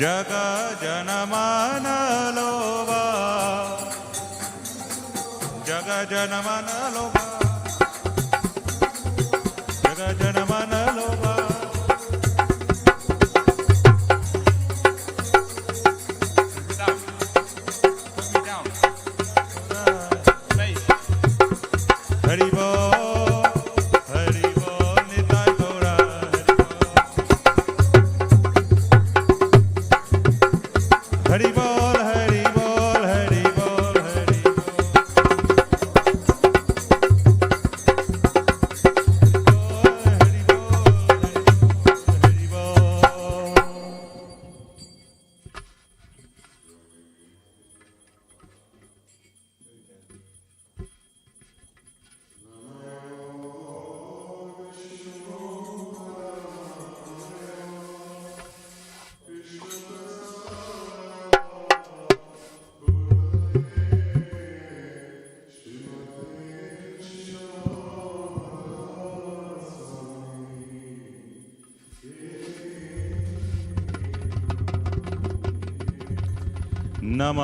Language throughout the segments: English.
जग जनमन लोभा जग जनमन लोभा जग जनमन लोभा हरि बोल हरि बोल निताय गौरा हरि बोल हरि बोल हरि बोल हरि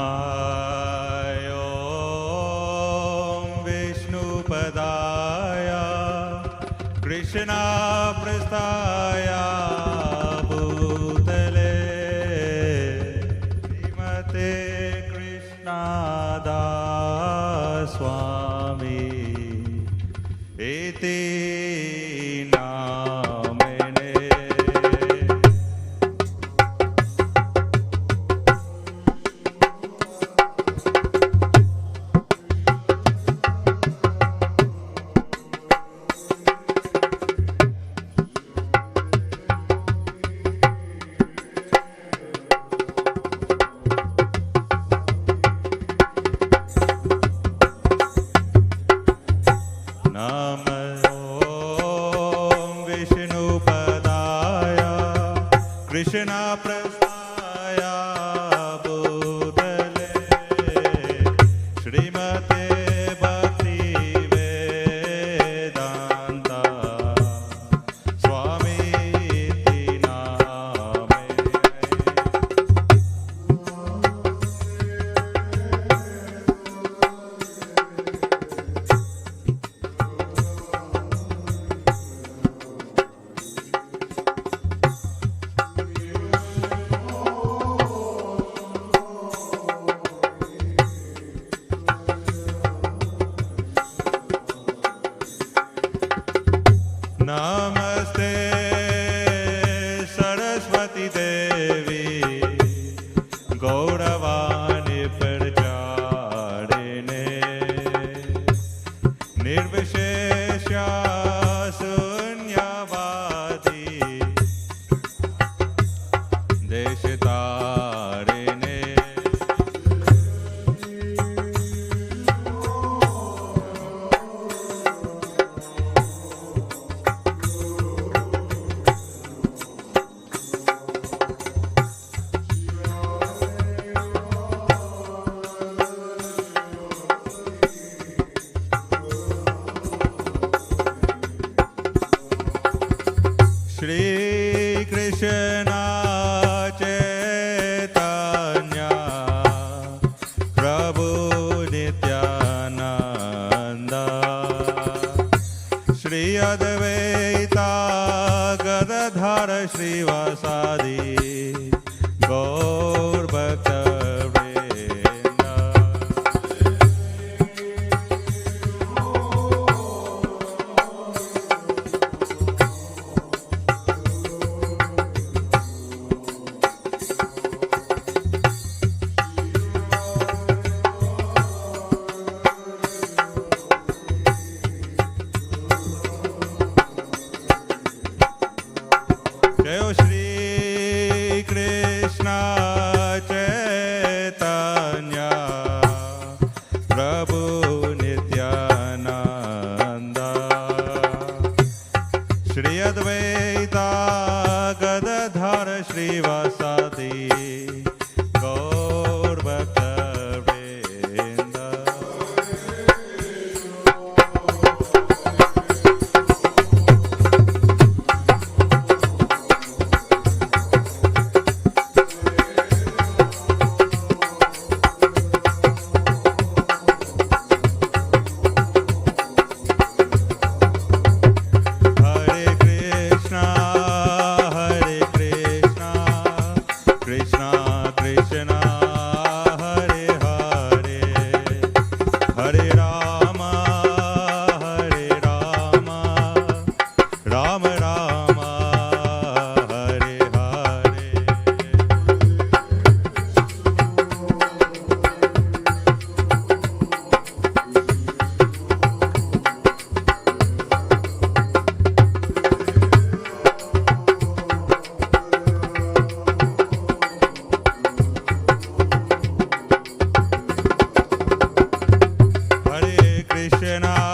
नमाय ॐ विष्णुपदाय कृष्णाप्रस्थाय भूतले श्रीमते कृष्णदास स्वामी इति नामिने कृष्णाप्रस्थाय भूतले श्रीमते भक्तिवेदान्त स्वामीति नामिने नमस्ते सरस्वती देवी गौरवाणी प्रचारिणे निर्विशेष शून्यवादी देशतारिणे श्री कृष्ण चैतन्य प्रभु नित्यानंद श्री अद्वैता गदाधर श्रीवासादि गौर भक्तवृंद जय Shri Krishna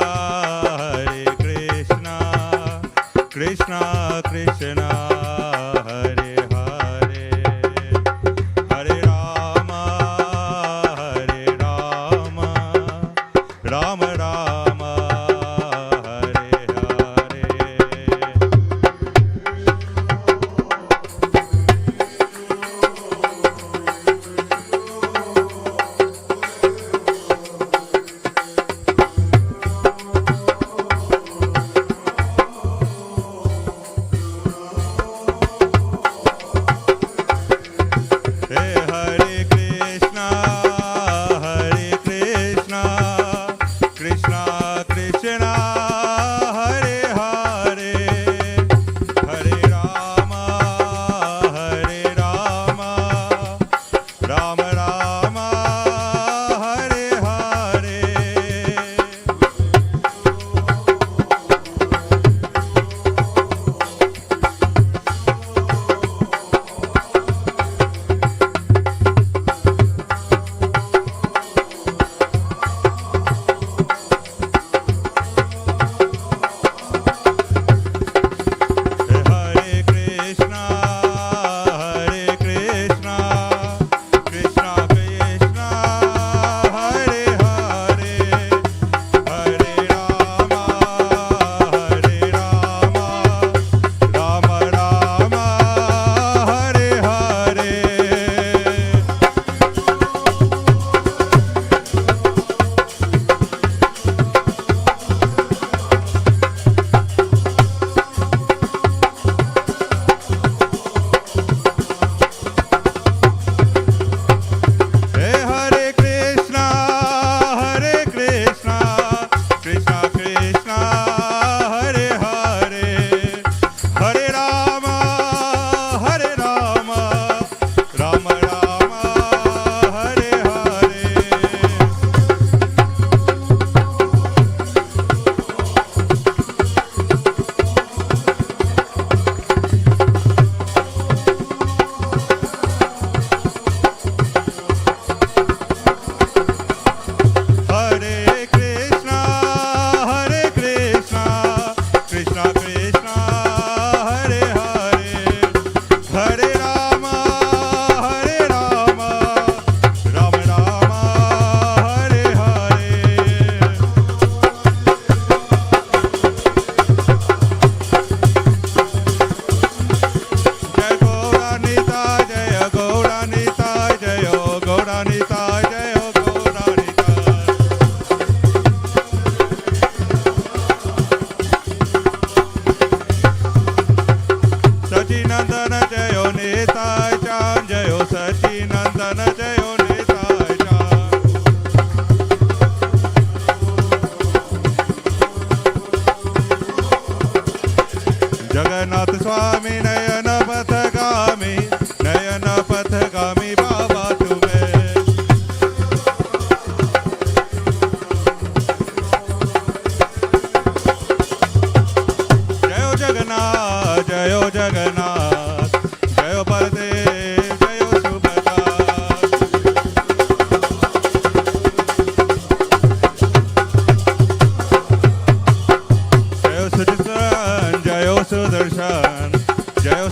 Hare Krishna, Krishna Krishna, Hare Hare, Hare Rama, Hare Rama, Rama Rama, Hare Hare. Hare Krishna, Krishna Krishna, Hare Hare, Hare Rama, Rama Rama, Hare Hare. Hare Krishna, Krishna Krishna, Hare Hare, Hare Rama, Rama Rama, Hare Hare. Hare Krishna, Krishna Krishna, Hare Hare, Hare Rama, Rama Rama, Hare Hare. Hare Krishna, Krishna Krishna, Hare Hare, Hare Rama, Rama Rama, Hare Hare. Jai Gauranita, Jai Gauranita, Jai Gauranita, Jai Gauranita. Sachinandana Jayo Nitai Chan, Jayo Sachinandana Jayo Nitai Chan. Jagannath Swami Nayana Pathagami Baba Tume. Jayo Jagannath, Jayo Jagannath, Jayo Baladev, Jayo Subhadra. Jayo Sudarshan, Jayo Sudarshan, Jayo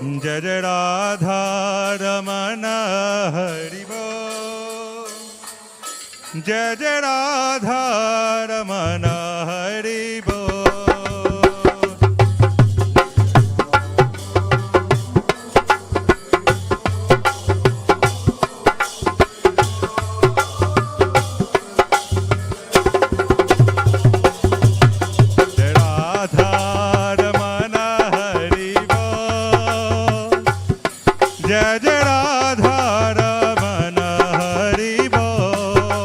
जय जय राधा रमन हरि बोल, जय जय राधा रमन हरि बोल। जय जय राधा रमन हरि बोल।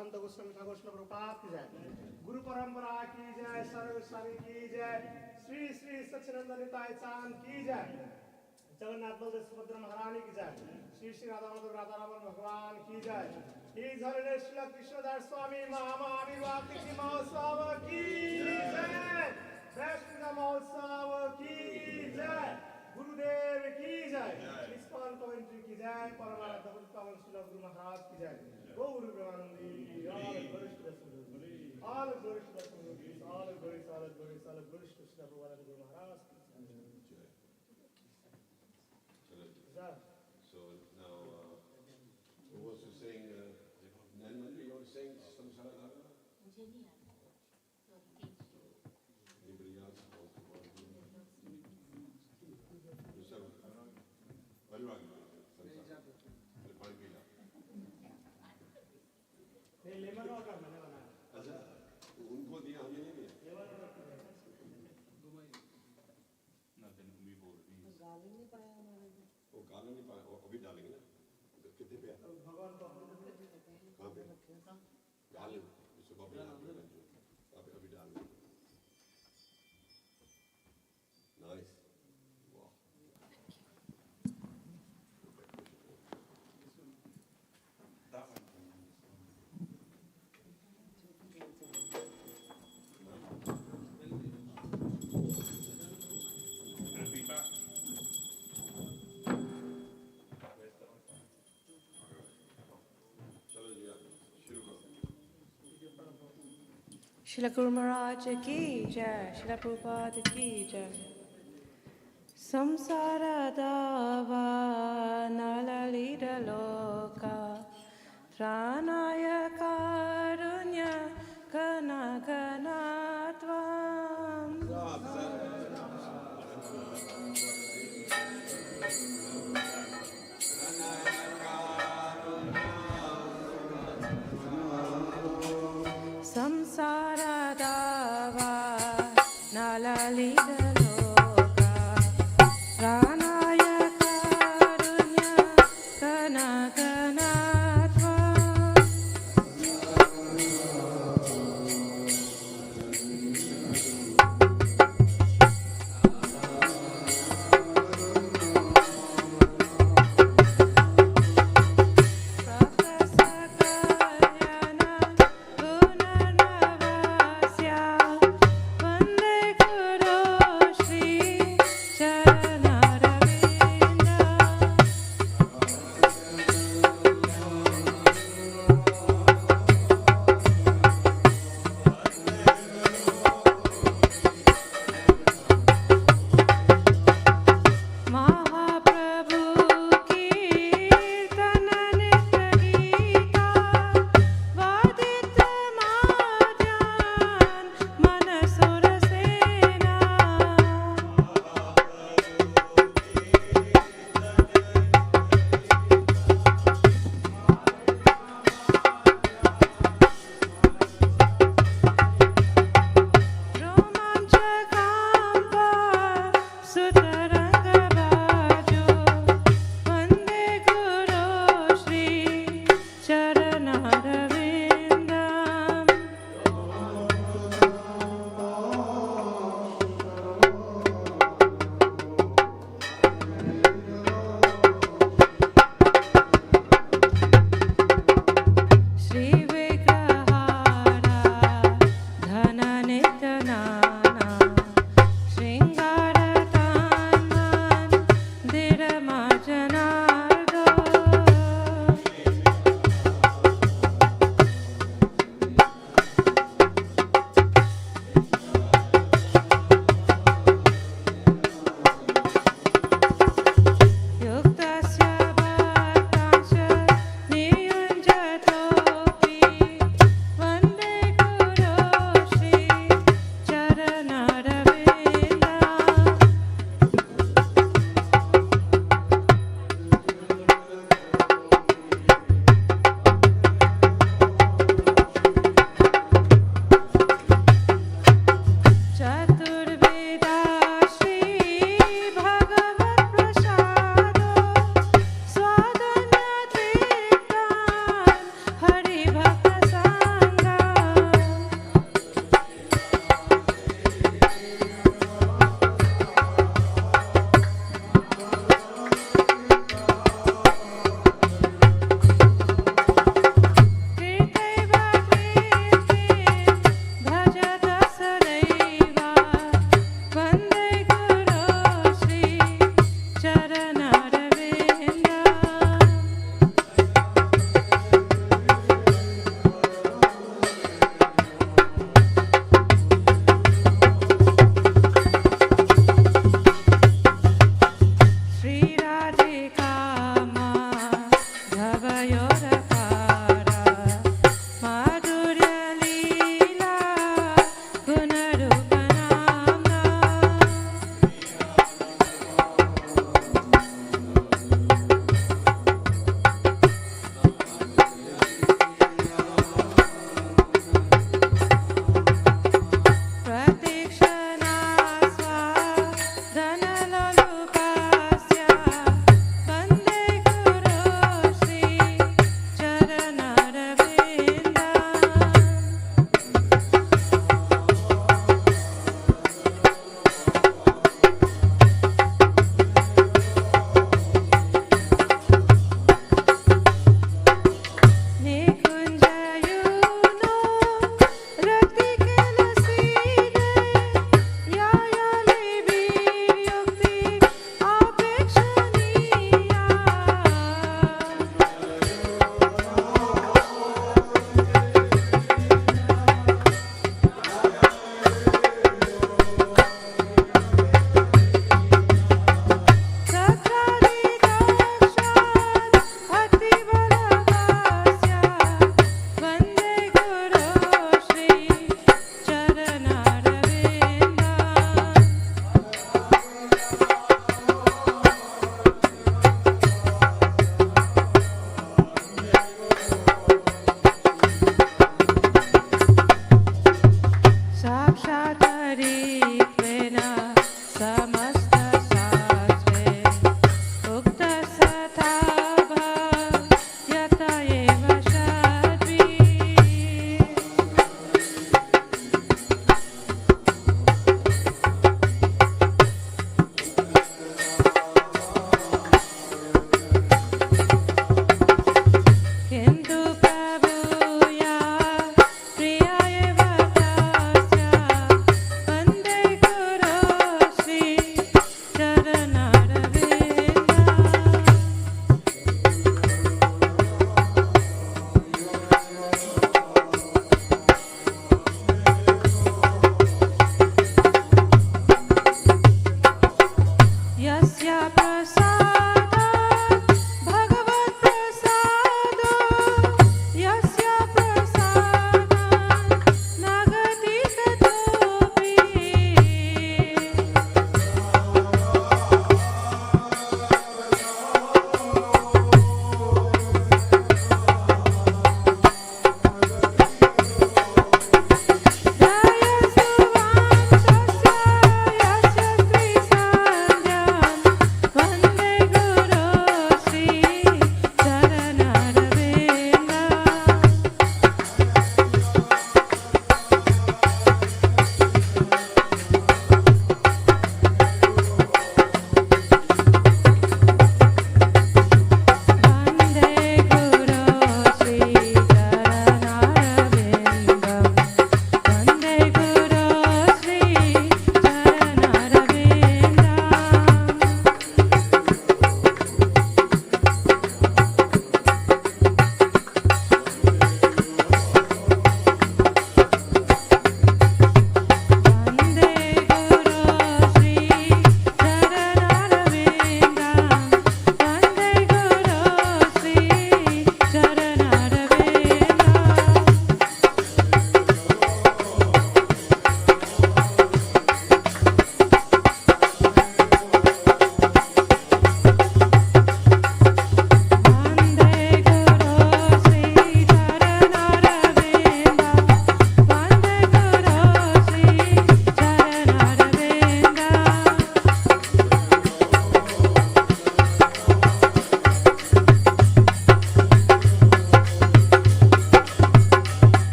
संत गोस्वामी ठाकुर श्री प्रभुपाद की जय, गुरु परंपरा की जय, सर्व गोस्वामी की जय, श्री श्री सच्चिदानंद निताय चांद की जय, जगन्नाथ बलदेव सुभद्रा महारानी की जय, श्री श्री राधा माधव राधा रमन भगवान की जय, श्री झरने श्री कृष्णदास स्वामी महावीर महोत्सव की जय, वैष्णव महोत्सव की जय, गुरुदेव की जय, ISKCON Coventry की जय, परमानंद पावन श्री गुरु महाराज की जय, गौर ब्रह्मानंदी, all glories to the Lord, all glories to the Lord, all glories to Sri Bhagavan Guru Maharaj की जय. So now, who was to sing? Nanmali, you want to sing Samsara Dharma? Anybody else wants to go? Anurag, Samsara. Pani pila. ये lemon water मैंने बनाया. अच्छा, उनको दिया हमें नहीं दिया. वो गाना नहीं पाया, अभी डालेंगे ना. कितने पे? भगवान को कहाँ पे? डाल इसको अभी अभी डाल. Nice. Wow. That one. And be back. चलो जी, शुरू करो. Srila Guru Maharaj ki jai, Srila Prabhupada ki jai. Samsara dava nalalita loka, tranaya karunya kana kanatvam. Samsara dava nalalita loka, pranaya karunya kana kanatvam. Prakasakalyana gunarnavasya vande guru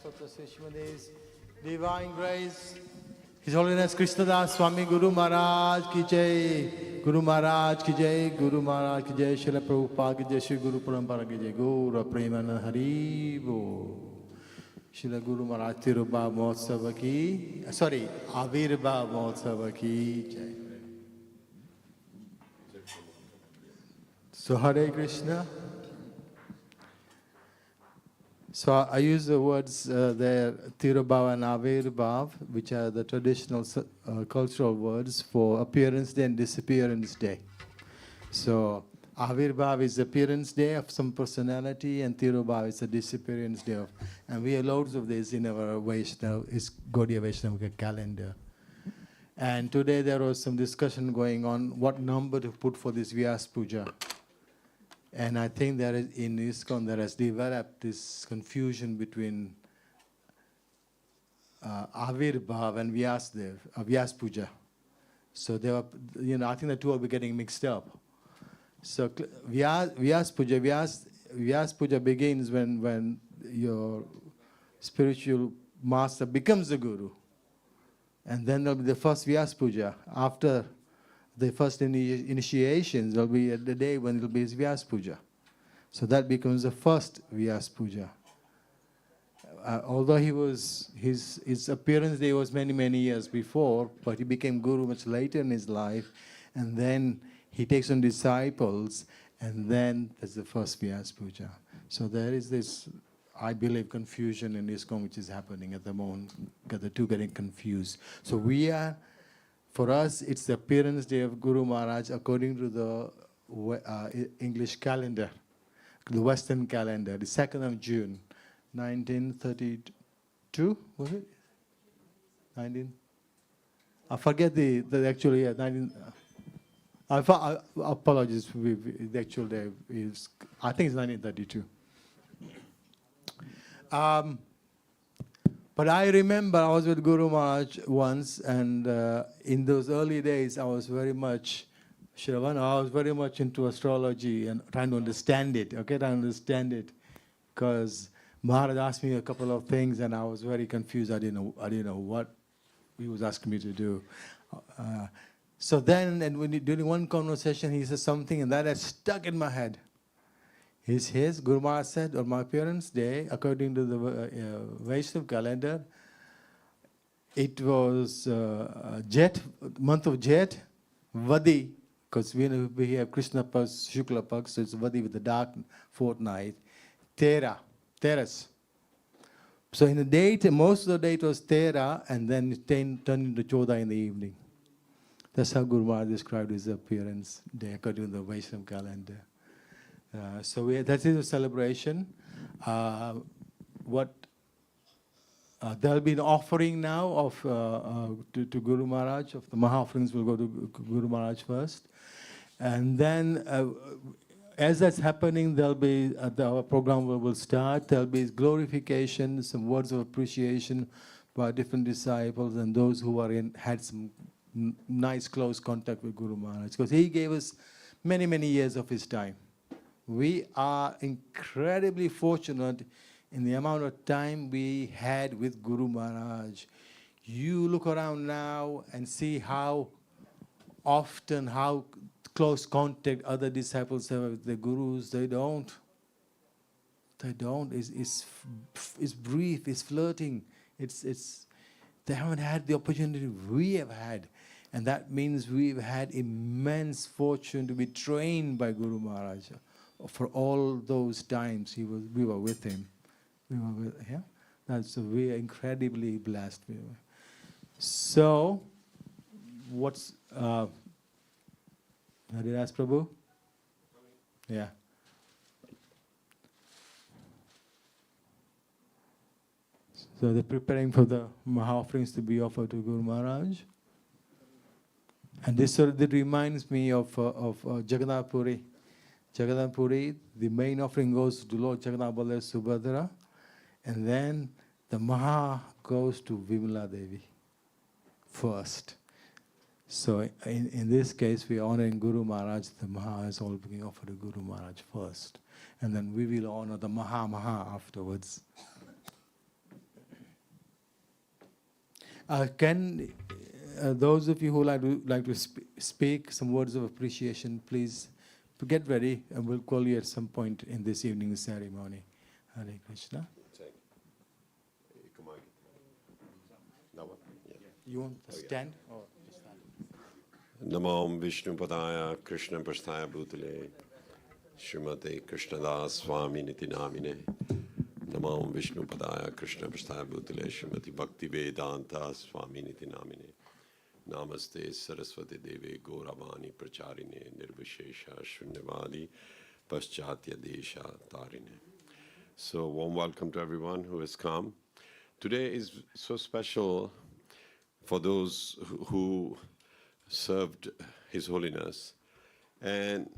Saptasishmadis, Divine Grace, His Holiness Krishnadas Swami Guru Maharaj Ki Jai, Guru Maharaj Ki Jai, Guru Maharaj Ki Jai, Srila Prabhupada Ki Jai, Shri Guru Parampara Ki Jai, Gaura Premanand Hari Bol. Srila Guru Maharaj Tirubhav Mahotsava Ki, Avirbhav Mahotsava Ki Jai. So Hare Krishna. So I use the words there, Tirubhav and Avirbhav, which are the traditional cultural words for appearance day and disappearance day. So Avirbhav is appearance day of some personality, and Tirubhav is the disappearance day of. And we have loads of this in our Vaishnava, is Gaudiya Vaishnava calendar. And today there was some discussion going on what number to put for this Vyas Puja. And I think there is, in ISKCON there has developed this confusion between Avirbhav and Vyas Puja. So they were, I think the two will be getting mixed up. So Vyas Puja begins when your spiritual master becomes the guru. And then there will be the first Vyas Puja. After the first initiations will be at the day when it will be his Vyas Puja. So that becomes the first Vyas Puja. Although his appearance day was many, many years before, but he became guru much later in his life, and then he takes on disciples, and then there's the first Vyas Puja. So there is this, I believe, confusion in ISKCON which is happening at the moment, the two getting confused. So for us, it's the appearance day of Guru Maharaj according to the English calendar, the Western calendar, the 2nd of June, 1932, was it? I forget the actual year, I apologize, the actual day is, I think it's 1932. But I remember I was with Guru Maharaj once, and in those early days, I was very much into astrology and trying to understand it, because Maharaj asked me a couple of things, and I was very confused. I didn't know what he was asking me to do. So then, during one conversation, he said something, and that has stuck in my head. Guru Maharaj said, on my parents' day, according to the Vaishnava calendar, it was month of Jet, Vadi, because we have Krishna Pax, Shukla Pax, so it's Vadi with the dark fortnight, Teras. So in the day, most of the day it was Tera, and then it turned into Choda in the evening. That's how Guru Maharaj described his appearance day, according to the Vaishnava calendar. That is a celebration. There'll be an offering now to Guru Maharaj. Of the Maha offerings will go to Guru Maharaj first, and then as that's happening, there'll be our program will start. There'll be glorification, some words of appreciation by different disciples and those who had some nice close contact with Guru Maharaj, because he gave us many, many years of his time. We are incredibly fortunate in the amount of time we had with Guru Maharaj. You look around now and see how often, how close contact other disciples have with the gurus. They don't. It's brief, it's flirting. They haven't had the opportunity we have had. And that means we've had immense fortune to be trained by Guru Maharaj. For all those times we were with him. So we are incredibly blessed. So, what's... did I ask Prabhu? Yeah. So they're preparing for the Maha offerings to be offered to Guru Maharaj. And this sort of reminds me of Jagannath Puri. Jagannath Puri, the main offering goes to Lord Jagannath Baladev Subhadra, and then the Maha goes to Vimala Devi first. So in this case, we are honoring Guru Maharaj. The Maha is all being offered to Guru Maharaj first. And then we will honor the Maha afterwards. Can those of you who like to speak some words of appreciation, please get ready, and we'll call you at some point in this evening's ceremony. Hare Krishna. Come on. That one? Yeah. You want to stand? Or just stand? Namo Vishnu Padaya Krishna Prasthaya Bhutale Srimate Krishnadas Swami Niti Namine Namo Vishnu Padaya Krishna Prasthaya Bhutale Srimati Bhakti Vedanta Swami Niti Namine Namaste Saraswati Deve Gauravani Pracharine Nirvishesha Shunyavadi Paschatya Desha Tarine. So warm welcome to everyone who has come. Today is so special for those who served His Holiness. And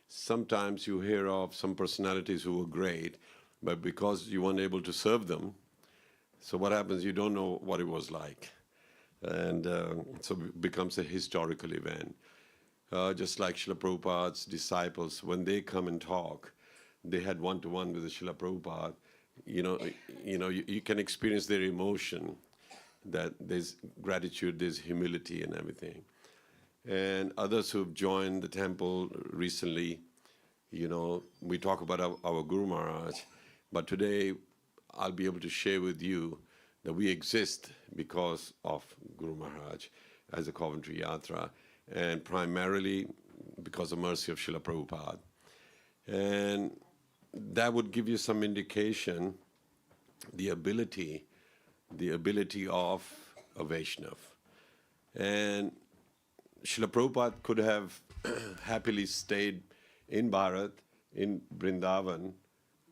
sometimes you hear of some personalities who were great, but because you weren't able to serve them, so what happens, you don't know what it was like. And so it becomes a historical event. Just like Srila Prabhupada's disciples, when they come and talk, they had one-to-one with the Srila Prabhupada. You can experience their emotion, that there's gratitude, there's humility and everything. And others who've joined the temple recently, we talk about our Guru Maharaj, but today I'll be able to share with you that we exist because of Guru Maharaj as a Coventry Yatra, and primarily because of mercy of Srila Prabhupada. And that would give you some indication, the ability of a Vaishnav. And Srila Prabhupada could have happily stayed in Bharat, in Vrindavan,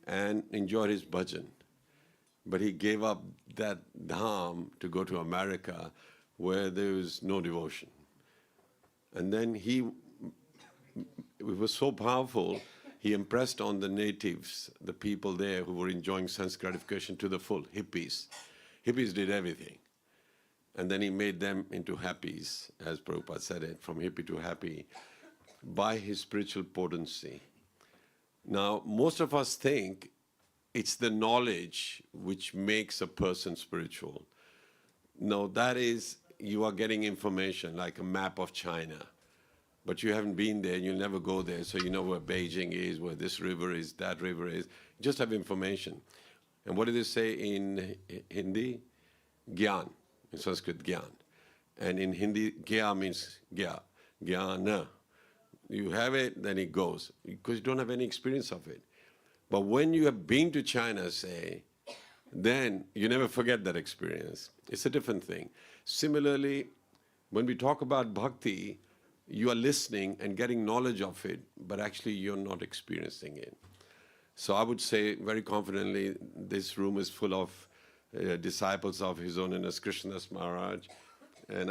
and enjoyed his bhajan. But he gave up that dham to go to America, where there was no devotion. And then it was so powerful, he impressed on the natives, the people there who were enjoying sense gratification to the full, hippies. Hippies did everything. And then he made them into happies, as Prabhupada said it, from hippie to happy, by his spiritual potency. Now, most of us think it's the knowledge which makes a person spiritual. No, that is, you are getting information like a map of China. But you haven't been there, and you'll never go there, so you know where Beijing is, where this river is, that river is. You just have information. And what do they say in Hindi? Gyan. In Sanskrit, Gyan. And in Hindi, Gya means Gya. Gyana. You have it, then it goes, because you don't have any experience of it. But when you have been to China, say, then you never forget that experience. It's a different thing. Similarly, when we talk about bhakti, you are listening and getting knowledge of it, but actually you're not experiencing it. So I would say very confidently, this room is full of disciples of His Holiness Krishnadas Maharaj. And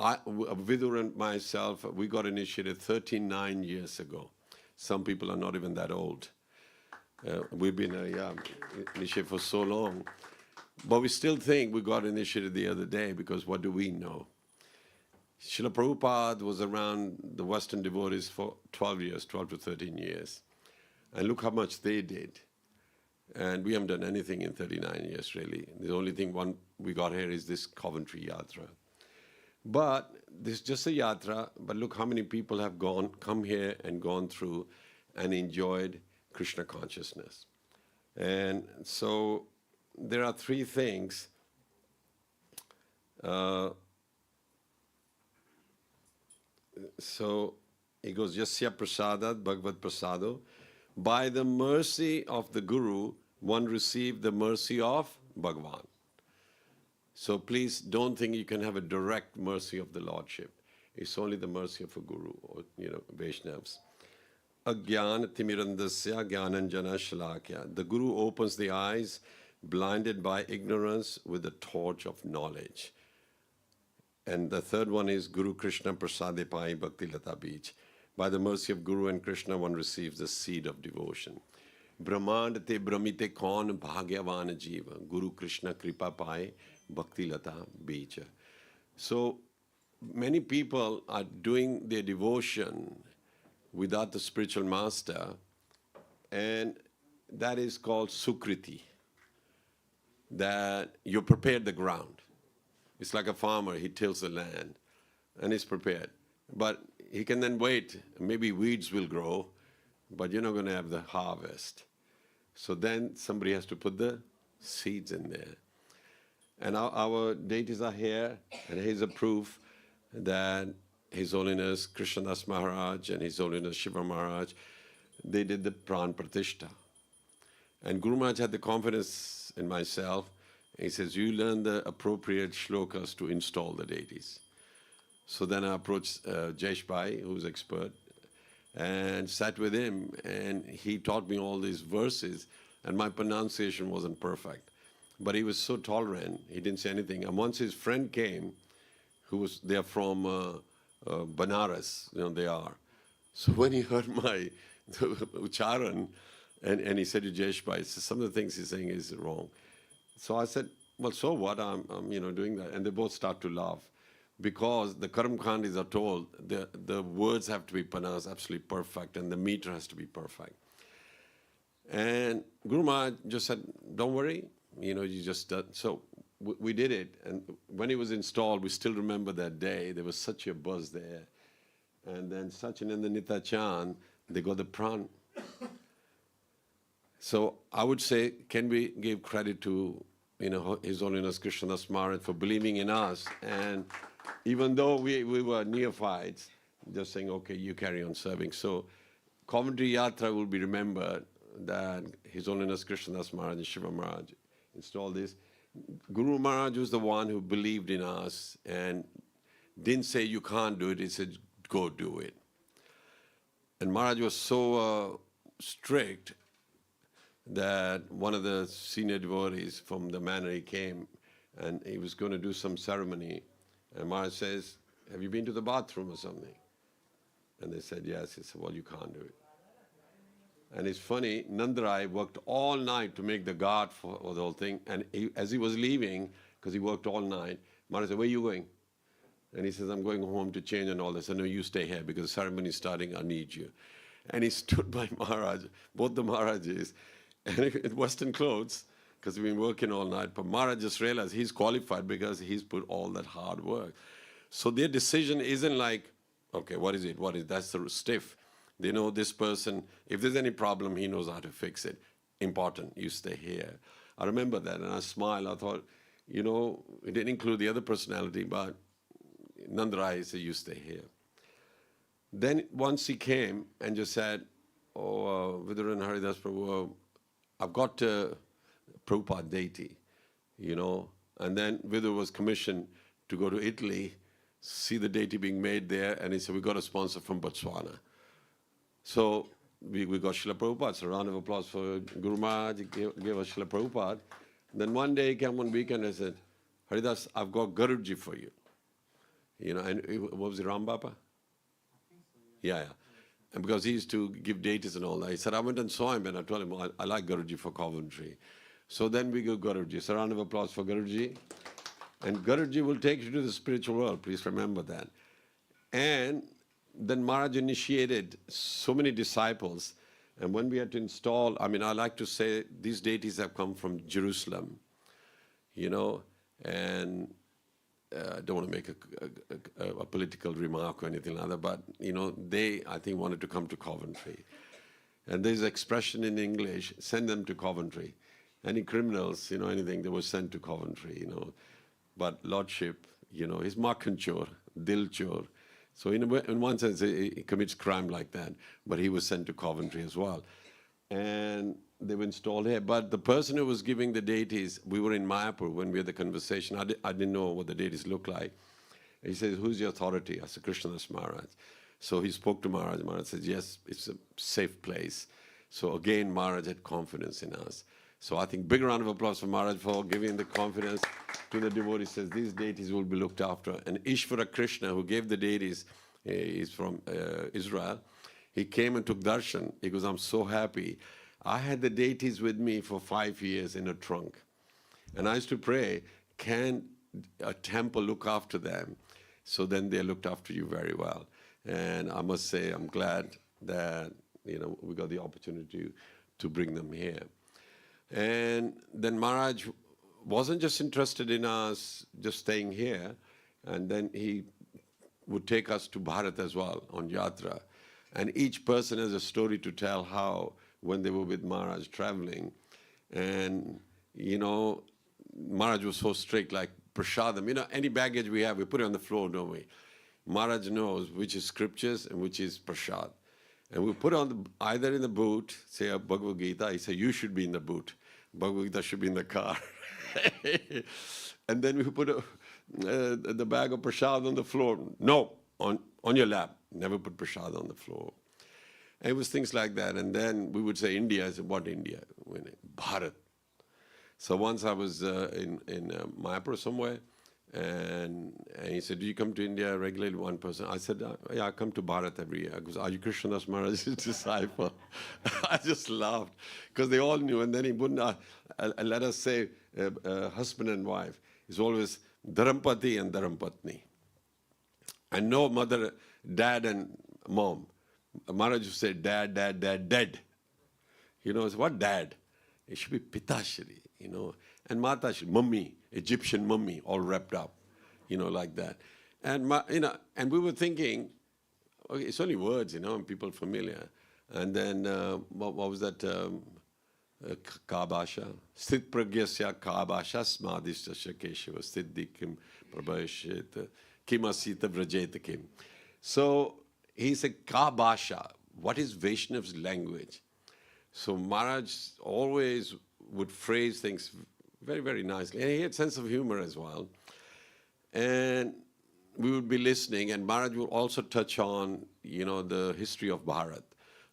Vidur and myself, we got initiated 39 years ago. Some people are not even that old. We've been initiated for so long. But we still think we got initiated the other day, because what do we know? Srila Prabhupada was around the Western devotees for 12 to 13 years. And look how much they did. And we haven't done anything in 39 years, really. The only thing we got here is this Coventry Yatra. But this is just a Yatra, but look how many people have come here and gone through and enjoyed Krishna consciousness. And so there are three things. So it goes, Yasya prasadat bhagavad prasado. By the mercy of the Guru, one received the mercy of Bhagavan. So please don't think you can have a direct mercy of the Lordship. It's only the mercy of a Guru, or Vaishnavas. Agyan timirandasya gyananjana shalakya. The Guru opens the eyes, blinded by ignorance, with the torch of knowledge. And the third one is Guru Krishna Prasade Pai Bhakti Lata Beach. By the mercy of Guru and Krishna, one receives the seed of devotion. Brahmand te brahmite kaun bhagyavan jiva. Guru Krishna Kripa Pai Bhakti Lata Beach. So many people are doing their devotion without the spiritual master, and that is called Sukriti. that you prepared the ground. It's like a farmer, he tills the land and he's prepared. But he can then wait, maybe weeds will grow, but you're not going to have the harvest. So then somebody has to put the seeds in there. And our deities are here, and here's a proof that His Holiness Krishnadas Maharaj and His Holiness Shiva Maharaj, they did the Pran Pratishtha. And Guru Maharaj had the confidence in myself. He says, you learn the appropriate shlokas to install the deities. So then I approached Jesh Bhai, who's expert, and sat with him, and he taught me all these verses, and my pronunciation wasn't perfect. But he was so tolerant, he didn't say anything. And once his friend came, they're from Banaras, they are. So when he heard my ucharan, and he said to Jesh Bhai, some of the things he's saying is wrong. So I said, well, so what? I'm doing that. And they both start to laugh. Because the Karam Khandis are told the words have to be pronounced absolutely perfect and the meter has to be perfect. And Guru Maharaj just said, don't worry, you just done. So we did it. And when it was installed, we still remember that day. There was such a buzz there. And then Sachin and the Nita Chand, they got the pran. So I would say, can we give credit to His Holiness Krishnadas Maharaj for believing in us? And even though we were neophytes, just saying, okay, you carry on serving. So Coventry Yatra will be remembered that His Holiness Krishnadas Maharaj and Shiva Maharaj installed this. Guru Maharaj was the one who believed in us and didn't say you can't do it, he said, go do it. And Maharaj was so strict that one of the senior devotees from the manor, he came and he was going to do some ceremony. And Maharaj says, have you been to the bathroom or something? And they said, yes. He said, well, you can't do it. And it's funny, Nandarai worked all night to make the guard for the whole thing. And as he was leaving, because he worked all night, Maharaj said, where are you going? And he says, I'm going home to change and all this. I said, no, you stay here because the ceremony is starting, I need you. And he stood by Maharaj, both the Maharajas, and in Western clothes, because we've been working all night. But Maharaj just realized he's qualified because he's put all that hard work. So their decision isn't like, okay, what is it? That's the stiff. They know this person, if there's any problem, he knows how to fix it. Important, you stay here. I remember that and I smiled. I thought, it didn't include the other personality, but Nandarai said, you stay here. Then once he came and just said, Vidura and Haridas Prabhu, I've got Prabhupada deity, And then Vidur was commissioned to go to Italy, see the deity being made there, and he said, we got a sponsor from Botswana. So we got Srila Prabhupada. So a round of applause for Guru Maharaj, gave us Srila Prabhupada. Then one day he came one weekend and said, Haridas, I've got Garudji for you. And what was it, Ram Baba? Yeah. And because he used to give deities and all that, he said, I went and saw him and I told him, I like Guruji for Coventry. So then we go Guruji. So a round of applause for Guruji. And Guruji will take you to the spiritual world. Please remember that. And then Maharaj initiated so many disciples. And when we had to install, I like to say these deities have come from Jerusalem, and I don't want to make a political remark or anything like that, but, they, I think, wanted to come to Coventry. And there's an expression in English, send them to Coventry. Any criminals, anything, they were sent to Coventry, But Lordship, he's Makanchor, Dilchor. So in one sense, he commits crime like that, but he was sent to Coventry as well. And they were installed here. But the person who was giving the deities, we were in Mayapur when we had the conversation. I didn't know what the deities looked like. He says, who's your authority? I said, Krishnadas Maharaj. So he spoke to Maharaj. Maharaj said, yes, it's a safe place. So again, Maharaj had confidence in us. So I think big round of applause for Maharaj for giving the confidence to the devotees. Says these deities will be looked after. And Ishvara Krishna, who gave the deities, he's from Israel. He came and took darshan. He goes, I'm so happy. I had the deities with me for 5 years in a trunk. And I used to pray, can a temple look after them? So then they looked after you very well. And I must say, I'm glad that we got the opportunity to bring them here. And then Maharaj wasn't just interested in us just staying here, and then he would take us to Bharat as well on Yatra. And each person has a story to tell how, when they were with Maharaj traveling, and, you know, Maharaj was so strict, like prasadam. You know, any baggage we have, we put it on the floor, don't we? Maharaj knows which is scriptures and which is prasad. And we put on either in the boot, say a Bhagavad Gita, he said, you should be in the boot. Bhagavad Gita should be in the car. And then we put the bag of prasad on the floor. No, on your lap. Never put prasad on the floor. And it was things like that. And then we would say India. I said, what India? Bharat. So once I was in Mayapur somewhere, and he said, do you come to India regularly? One person. I said, yeah, I come to Bharat every year. Because are you Krishnadas Maharaj's disciple? I just laughed because they all knew. And then he wouldn't let us say husband and wife. It's always Dharampati and Dharampatni. And no mother, dad and mom. Maharaj used to say dad, dad, dad, dead. You know, it's what dad? It should be Pitashri, you know. And Matashri, mummy, Egyptian mummy, all wrapped up, you know, like that. And, you know, and we were thinking, okay, it's only words, you know, and people familiar. And then, what was that? Kabasha. Sthit pragyasya kabasha smadhistasya keshava siddhikim prabhayashet kimasita vrajeta kim. So he said, Kabasha. What is Vaishnav's language? So Maharaj always would phrase things very, very nicely. And he had sense of humor as well. And we would be listening, and Maharaj would also touch on, you know, the history of Bharat.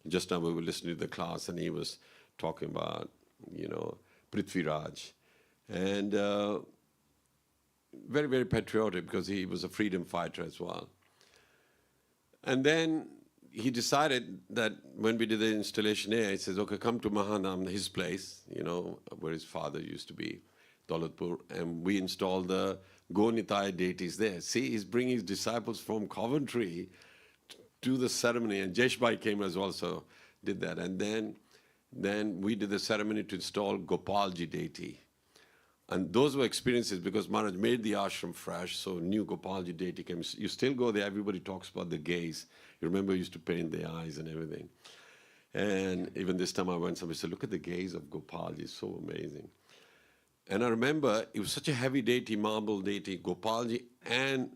Just now we were listening to the class, and he was talking about, you know, Prithviraj. And very, very patriotic because he was a freedom fighter as well. And then he decided that when we did the installation here, he says, okay, come to Mahanam, his place, you know, where his father used to be, Daulatpur, and we installed the Gaunitai deities there. See, he's bringing his disciples from Coventry to do the ceremony, and Jeshbhai came as well, so did that. And then we did the ceremony to install Gopalji deity. And those were experiences because Maharaj made the ashram fresh, so new Gopalji deity came. You still go there, everybody talks about the gaze. You remember, he used to paint their eyes and everything. And even this time I went, somebody said, look at the gaze of Gopalji, it's so amazing. And I remember, it was such a heavy deity, marble deity, Gopalji and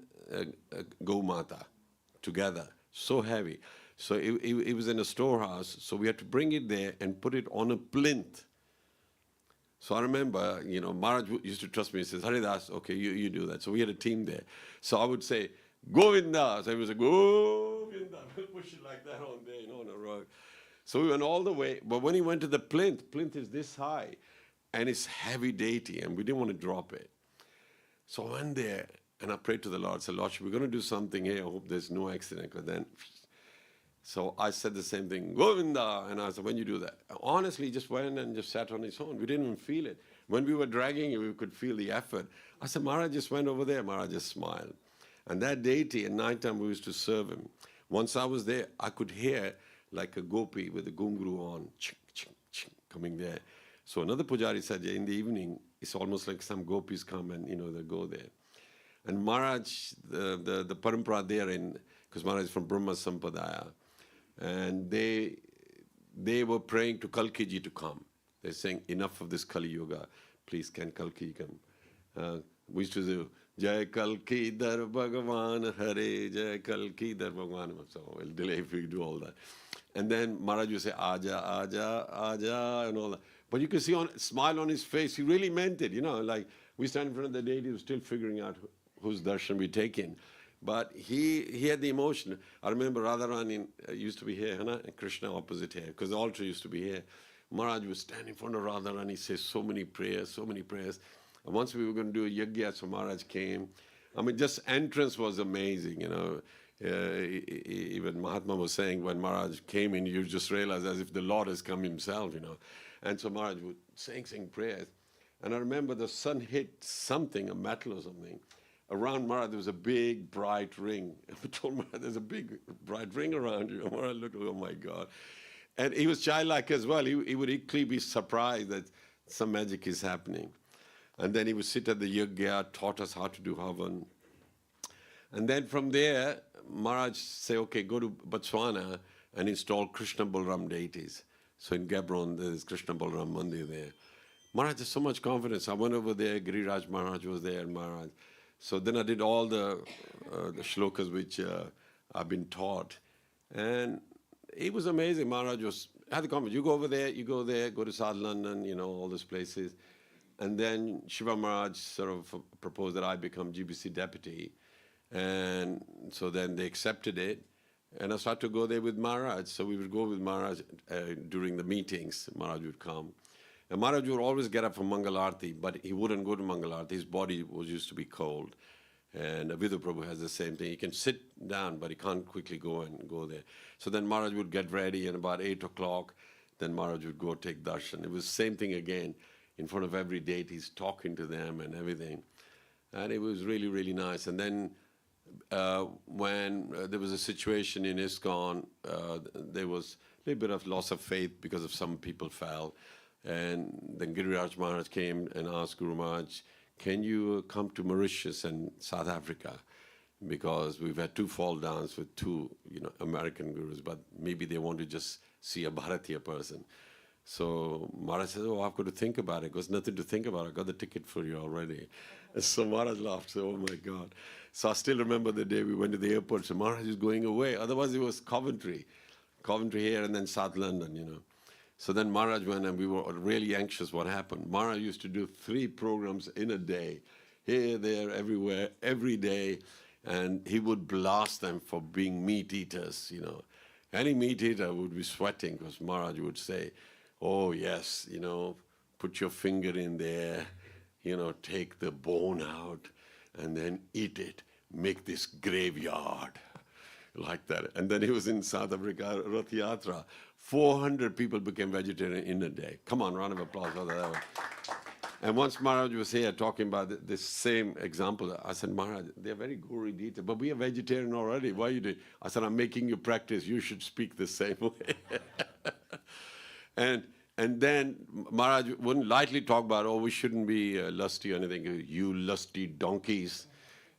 Gaumata together, so heavy. So it was in a storehouse, so we had to bring it there and put it on a plinth. So I remember, you know, Maharaj used to trust me. He says, Haridas, okay, you do that. So we had a team there. So I would say, Govinda. So he would say, Govinda. We'll push it like that on there, you know, on a rug. So we went all the way. But when he went to the plinth is this high. And it's heavy deity, and we didn't want to drop it. So I went there, and I prayed to the Lord. I said, Lord, we're going to do something here. I hope there's no accident. So I said the same thing, Govinda. And I said, when you do that? Honestly, he just went and just sat on his own. We didn't even feel it. When we were dragging it, we could feel the effort. I said, Maharaj just went over there. Maharaj just smiled. And that deity, at night time, we used to serve him. Once I was there, I could hear like a gopi with a gungru on, chink, chink, chink, coming there. So another pujari said, yeah, in the evening, it's almost like some gopis come and, you know, they go there. And Maharaj, the parampara there, because Maharaj is from Brahma Sampadaya, and they were praying to Kalki to come. They're saying, enough of this Kali Yuga. Please, can Kalki come? We used to do, Jai Kalki Dar Bhagavan Hare, Jai Kalki Dar Bhagavan. So we'll delay if we do all that. And then Maharaj would say, Aja, Aja, Aja, and all that. But you can see smile on his face. He really meant it, you know. Like, we stand in front of the deity, we're still figuring out whose darshan we take in. But he had the emotion. I remember Radharani used to be here, and Krishna opposite here, because the altar used to be here. Maharaj was standing in front of Radharani, says so many prayers, so many prayers. And once we were going to do a yajna, so Maharaj came. I mean, just entrance was amazing, you know. Even Mahatma was saying when Maharaj came in, you just realize as if the Lord has come himself, you know. And so Maharaj would saying prayers. And I remember the sun hit something, a metal or something. Around Maharaj, there was a big, bright ring. I told Maharaj, there's a big, bright ring around you. And Maharaj looked, oh my God. And he was childlike as well. He would equally be surprised that some magic is happening. And then he would sit at the yajna, taught us how to do havan. And then from there, Maharaj say, okay, go to Botswana and install Krishna Balram deities. So in Gabron, there is Krishna Balram Mandir there. Maharaj has so much confidence. I went over there, Giriraj Maharaj was there, Maharaj. So then I did all the shlokas which I've been taught. And it was amazing. Maharaj had the comment, you go over there, you go there, go to South London, you know, all those places. And then Shiva Maharaj sort of proposed that I become GBC deputy. And so then they accepted it. And I started to go there with Maharaj. So we would go with Maharaj during the meetings. Maharaj would come. And Maharaj would always get up for Mangal Arati, but he wouldn't go to Mangal Arati. His body used to be cold. And Vidhu Prabhu has the same thing. He can sit down, but he can't quickly go there. So then Maharaj would get ready, and about 8 o'clock, then Maharaj would go take darshan. It was the same thing again. In front of every date, he's talking to them and everything. And it was really, really nice. And then when there was a situation in ISKCON, there was a little bit of loss of faith because of some people fell. And then Giriraj Maharaj came and asked Guru Maharaj, can you come to Mauritius and South Africa? Because we've had 2 fall downs with 2 American gurus, but maybe they want to just see a Bharatiya person. So Maharaj said, oh, I've got to think about it. There's nothing to think about. I got the ticket for you already. And so Maharaj laughed, so, oh my God. So I still remember the day we went to the airport. So Maharaj is going away. Otherwise it was Coventry here and then South London, So then Maharaj went and we were really anxious what happened. Maharaj used to do 3 programs in a day. Here, there, everywhere, every day. And he would blast them for being meat eaters, Any meat eater would be sweating because Maharaj would say, oh yes, put your finger in there, take the bone out and then eat it. Make this graveyard. Like that. And then he was in South Africa, Rath Yatra. 400 people became vegetarian in a day. Come on, round of applause for that. And once Maharaj was here talking about this same example, I said, Maharaj, they're very gory detail, but we are vegetarian already. Why are you doing? I said, I'm making you practice. You should speak the same way. And then Maharaj wouldn't lightly talk about, oh, we shouldn't be lusty or anything. You lusty donkeys,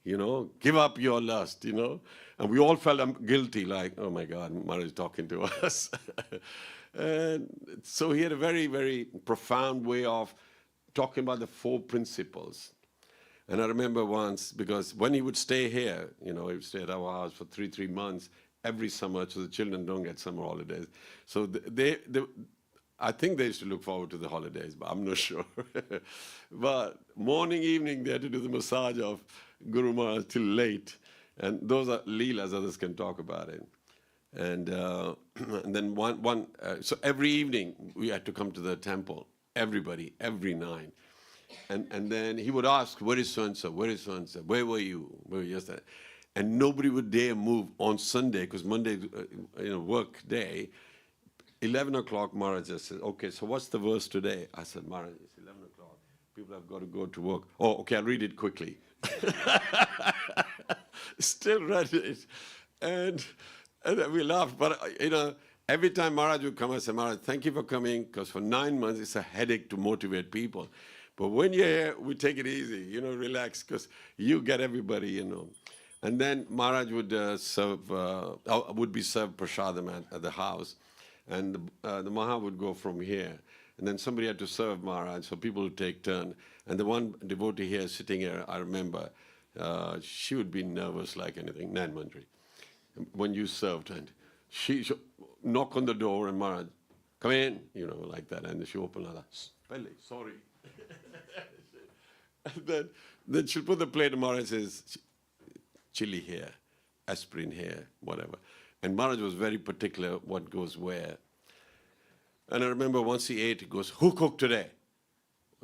give up your lust, And we all felt guilty, like, oh my God, Maharaj is talking to us. And so he had a very, very profound way of talking about the 4 principles. And I remember once, because when he would stay here, he would stay at our house for 3 months every summer, so the children don't get summer holidays. So I think they used to look forward to the holidays, but I'm not sure. But morning, evening, they had to do the massage of Guru Maharaj till late. And those are leelas, others can talk about it. And then so every evening we had to come to the temple, everybody, every night. And then he would ask, where is so-and-so, where is so-and-so, where were you yesterday? And nobody would dare move on Sunday, because Monday, work day. 11 o'clock, Maharaj just said, okay, so what's the verse today? I said, Maharaj, it's 11 o'clock. People have got to go to work. Oh, okay, I'll read it quickly. Still read it. And we laughed. But, every time Maharaj would come, I said, Maharaj, thank you for coming, because for 9 months it's a headache to motivate people. But when you're here, we take it easy, relax, because you get everybody, And then Maharaj would would be served prasadam at the house. And the Maha would go from here. And then somebody had to serve Maharaj, so people would take turn. And the one devotee here, sitting here, I remember, she would be nervous like anything, Nan Mandri, when you served. And she knock on the door and Maharaj, come in, like that. And she opened like that, Pele, sorry. And then she'll put the plate and Maharaj says, chili here, aspirin here, whatever. And Maharaj was very particular what goes where. And I remember once he ate, he goes, who cooked today?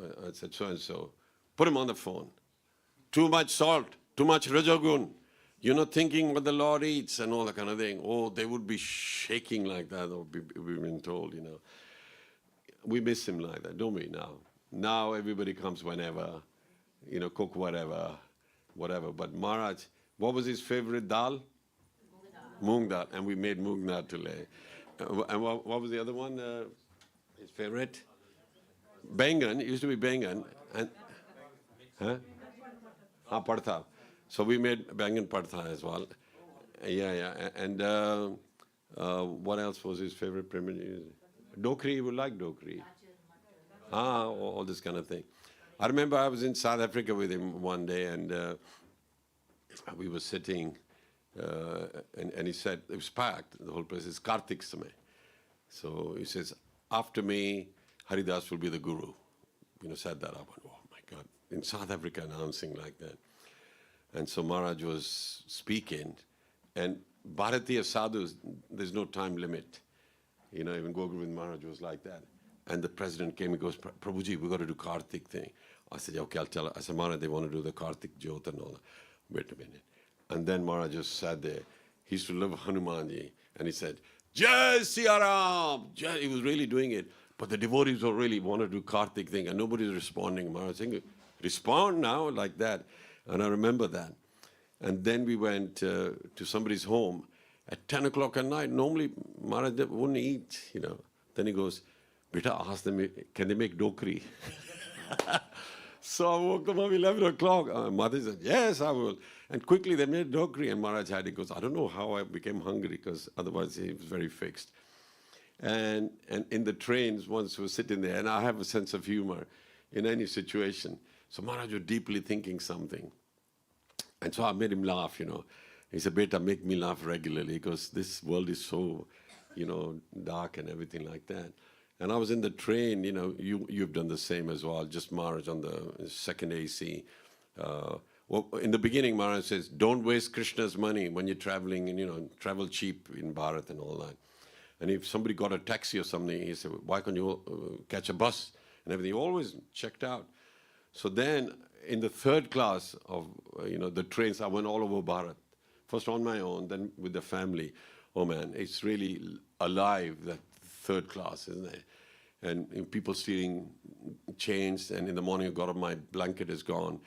I said, so-and-so. Put him on the phone. Too much salt, too much rajagun. You're not thinking what the Lord eats and all that kind of thing. Oh, they would be shaking like that, or we've been told, We miss him like that, don't we, now? Now everybody comes whenever, cook whatever. But Maharaj, what was his favorite dal? Moong dal. And we made moong dal today. And what was the other one? His favorite? Bengan. It used to be bengan. And Huh? Partha. So we made Bangan Partha as well. Yeah. And what else was his favorite primitive? Dokri, he would like Dokri. All this kind of thing. I remember I was in South Africa with him one day, and we were sitting, and he said, it was packed, the whole place is Kartik Samay. So he says, after me, Haridas will be the guru. Said that. I went, oh my God, in South Africa announcing like that. And so Maharaj was speaking, and Bharatiya sadhus, there's no time limit. Even Gogovind Maharaj was like that. And the president came, he goes, Prabhuji, we got to do Kartik thing. I said, okay, I'll tell her. I said, Maharaj, they want to do the Kartik Jyot and all that. Wait a minute. And then Maharaj just sat there. He used to love Hanumanji. And he said, Jai Siya Ram! Jai. He was really doing it. But the devotees were really want to do Kartik thing. And nobody's responding. Maharaj saying, respond now, like that. And I remember that. And then we went to somebody's home at 10 o'clock at night. Normally, Maharaj wouldn't eat, Then he goes, Beta, ask them, can they make dokri? So I woke them up 11 o'clock. Mother said, yes, I will. And quickly they made dokri, and Maharaj had it. He goes, I don't know how I became hungry, because otherwise he was very fixed. And in the trains, once we were sitting there, and I have a sense of humor in any situation. So Maharaj was deeply thinking something. And so I made him laugh, He said, Beta, make me laugh regularly, because this world is so, dark and everything like that. And I was in the train, you've done the same as well, just Maharaj on the second AC. Well, in the beginning, Maharaj says, don't waste Krishna's money when you're traveling, and, travel cheap in Bharat and all that. And if somebody got a taxi or something, he said, why can't you catch a bus and everything? He always checked out. So then, in the third class of, the trains, I went all over Bharat. First on my own, then with the family. Oh man, it's really alive, that third class, isn't it? And people stealing chains, and in the morning I got up, my blanket is gone,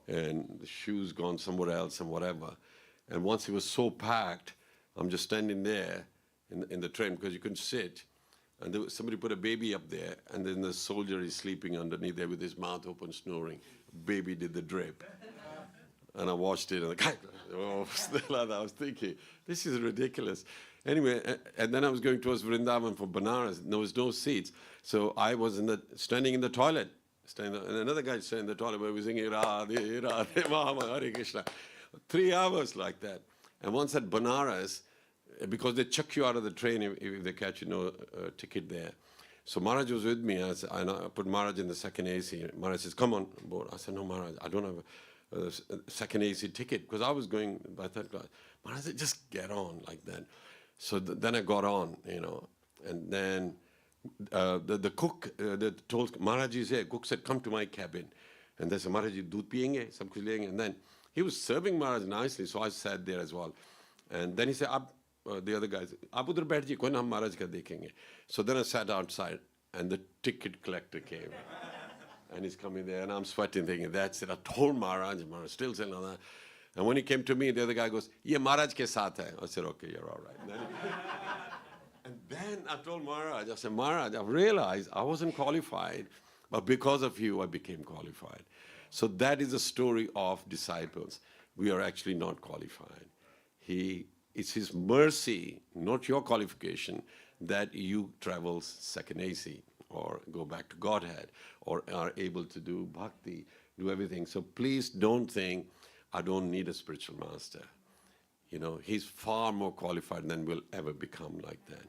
and the shoes gone somewhere else and whatever. And once it was so packed, I'm just standing there in the train, because you couldn't sit. And somebody put a baby up there, and then the soldier is sleeping underneath there with his mouth open, snoring. Baby did the drip. And I watched it, and I was thinking, this is ridiculous. Anyway, and then I was going towards Vrindavan for Banaras. There was no seats. So I was standing in the toilet. And another guy standing in the toilet, where we were singing, Radhe, Radhe, Mama, Hare Krishna. 3 hours like that. And once at Banaras, because they chuck you out of the train if they catch you, no ticket there. So Maharaj was with me, and I put Maharaj in the second AC. Maharaj says, come on board. I said, no, Maharaj, I don't have a second AC ticket, because I was going by third class. Maharaj said, just get on like that. So then I got on, and then the cook told Maharaj is here. Cook said, come to my cabin. And they said, Maharaj, doodh piyenge, sab kuch lenge. And then he was serving Maharaj nicely, so I sat there as well. And then he said, the other guys, Aap udhar baith ji, koi na hum Maharaj ka dekhenge. So then I sat outside, and the ticket collector came. And he's coming there, and I'm sweating, thinking, that's it. I told Maharaj still saying all that. And when he came to me, the other guy goes, ye Maharaj ke saath hai. I said, okay, you're all right. And then I told Maharaj, I said, Maharaj, I've realized I wasn't qualified, but because of you, I became qualified. So that is the story of disciples. We are actually not qualified. It's his mercy, not your qualification, that you travel second AC, or go back to Godhead, or are able to do bhakti, do everything. So please don't think, I don't need a spiritual master. He's far more qualified than we'll ever become like that.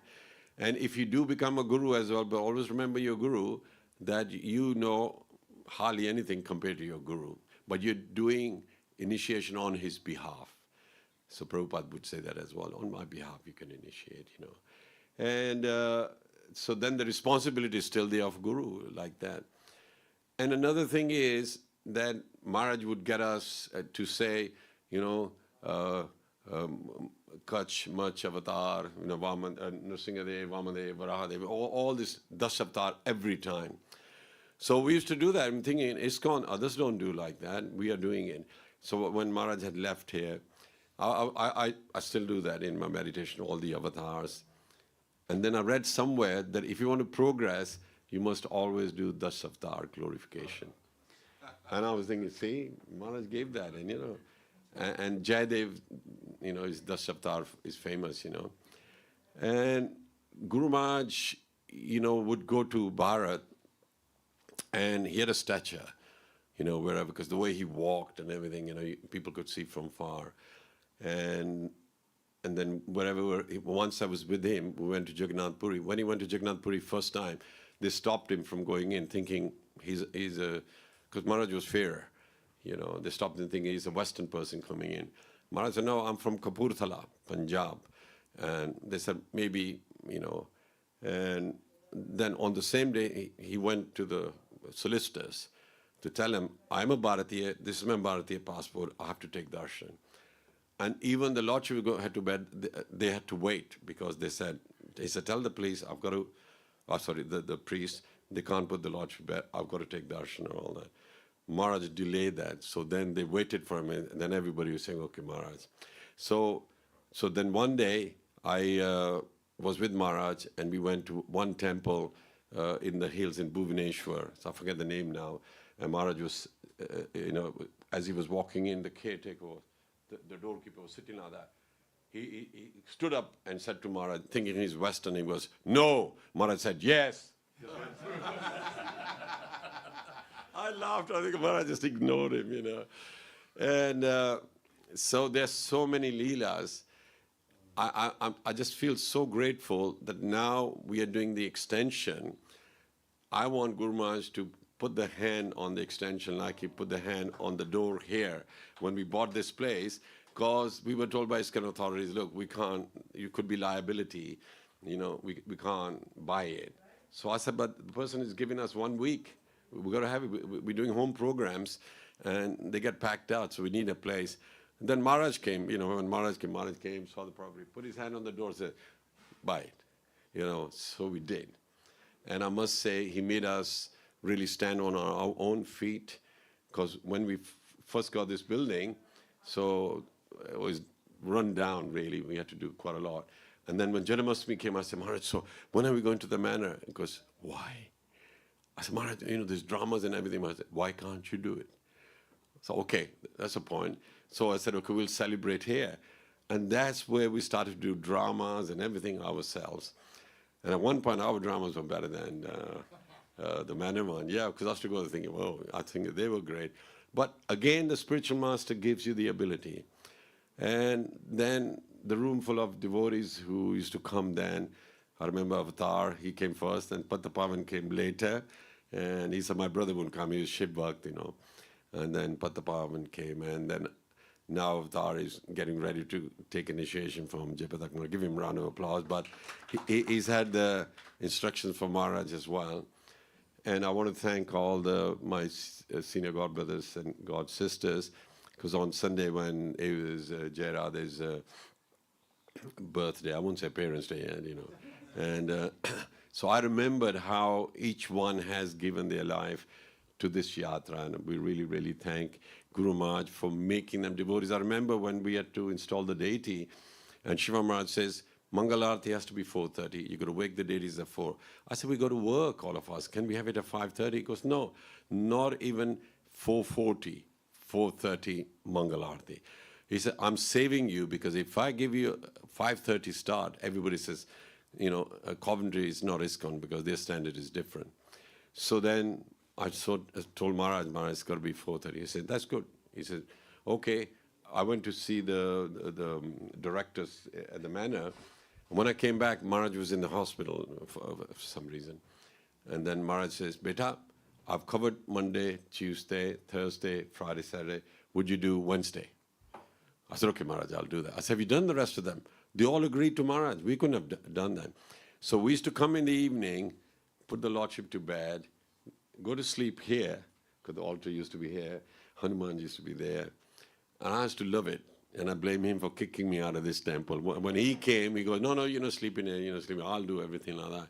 And if you do become a guru as well, but always remember your guru, that you know hardly anything compared to your guru, but you're doing initiation on his behalf. So Prabhupada would say that as well, on my behalf you can initiate, And so then the responsibility is still there of guru, like that. And another thing is that Maharaj would get us to say, Kach, Mach, Avatar, Nrsingadev, Vamadev, Varahadev, all this Das Avatar every time. So we used to do that. I'm thinking, ISKCON, others don't do like that. We are doing it. So when Maharaj had left here, I still do that in my meditation, all the avatars. And then I read somewhere that if you want to progress, you must always do Das Avatar glorification. And I was thinking, see, Maharaj gave that, and and Jayadev, his Das Avatar is famous, And Guru Maharaj, would go to Bharat, and he had a stature, wherever, because the way he walked and everything, people could see from far. And then once I was with him, we went to Jagannath Puri. When he went to Jagannath Puri first time, they stopped him from going in, thinking because Maharaj was fair, they stopped him thinking he's a Western person coming in. Maharaj said, no, I'm from Kapurthala, Punjab. And they said, maybe, and then on the same day, he went to the solicitors to tell him, I'm a Bharatiya, this is my Bharatiya passport, I have to take darshan. And even the lordship had to bed, they had to wait, because he said, tell the police, I've got to, the priest, they can't put the lordship bed, I've got to take darshan and all that. Maharaj delayed that, so then they waited for him, and then everybody was saying, okay, Maharaj. So then one day, I was with Maharaj, and we went to one temple in the hills in Bhubaneswar, so I forget the name now, and Maharaj was, as he was walking in, the caretaker, the doorkeeper was sitting like that. He stood up and said to Maharaj, thinking he's Western, he was, no. Maharaj said, yes. I laughed. I think Maharaj just ignored him, And so there's so many leelas. I just feel so grateful that now we are doing the extension. I want Guru Maharaj to put the hand on the extension like he put the hand on the door here when we bought this place, because we were told by ISKCON authorities, look, we can't, you could be liability, we can't buy it. So I said, but the person is giving us 1 week. We've got to have it. We're doing home programs, and they get packed out, so we need a place. And then Maharaj came, when Maharaj came, saw the property, put his hand on the door, said, buy it. So we did. And I must say, he made us really stand on our own feet, because when we first got this building, so it was run down, really. We had to do quite a lot. And then when Janamastami came, I said, Maharaj, so when are we going to the manor? He goes, why? I said, Maharaj, there's dramas and everything. I said, why can't you do it? So, okay, that's a point. So I said, okay, we'll celebrate here. And that's where we started to do dramas and everything ourselves. And at one point, our dramas were better than the manor one. Yeah, because I was to go thinking, well, I think they were great. But again, the spiritual master gives you the ability. And then the room full of devotees who used to come then. I remember Avatar, he came first, and Patapavan came later. And he said, my brother wouldn't come, he was Shiv Bhakt, And then Patapavan came, and then now Avatar is getting ready to take initiation from Jayapatak. I'm going to give him a round of applause. But he's had the instructions from Maharaj as well. And I want to thank all my senior God brothers and God sisters, because on Sunday when it was Jayarada's birthday, I won't say Parents' Day yet, And so I remembered how each one has given their life to this yatra, and we really, really thank Guru Maharaj for making them devotees. I remember when we had to install the deity, and Shiva Maharaj says, Mangalarti has to be 4:30. You got to wake the deities at 4. I said, we go to work, all of us. Can we have it at 5:30? He goes, no, not even 4:40, 4:30 Mangalarti. He said, I'm saving you, because if I give you a 5:30 start, everybody says, Coventry is not ISKCON, because their standard is different. So then I told Maharaj, it's got to be 4:30. He said, that's good. He said, okay. I went to see the directors at the manor. When I came back, Maharaj was in the hospital for some reason. And then Maharaj says, Beta, I've covered Monday, Tuesday, Thursday, Friday, Saturday. Would you do Wednesday? I said, okay, Maharaj, I'll do that. I said, have you done the rest of them? They all agreed to Maharaj. We couldn't have done that. So we used to come in the evening, put the Lordship to bed, go to sleep here, because the altar used to be here, Hanuman used to be there. And I used to love it. And I blame him for kicking me out of this temple. When he came, he goes, no, you're not sleeping here, I'll do everything like that.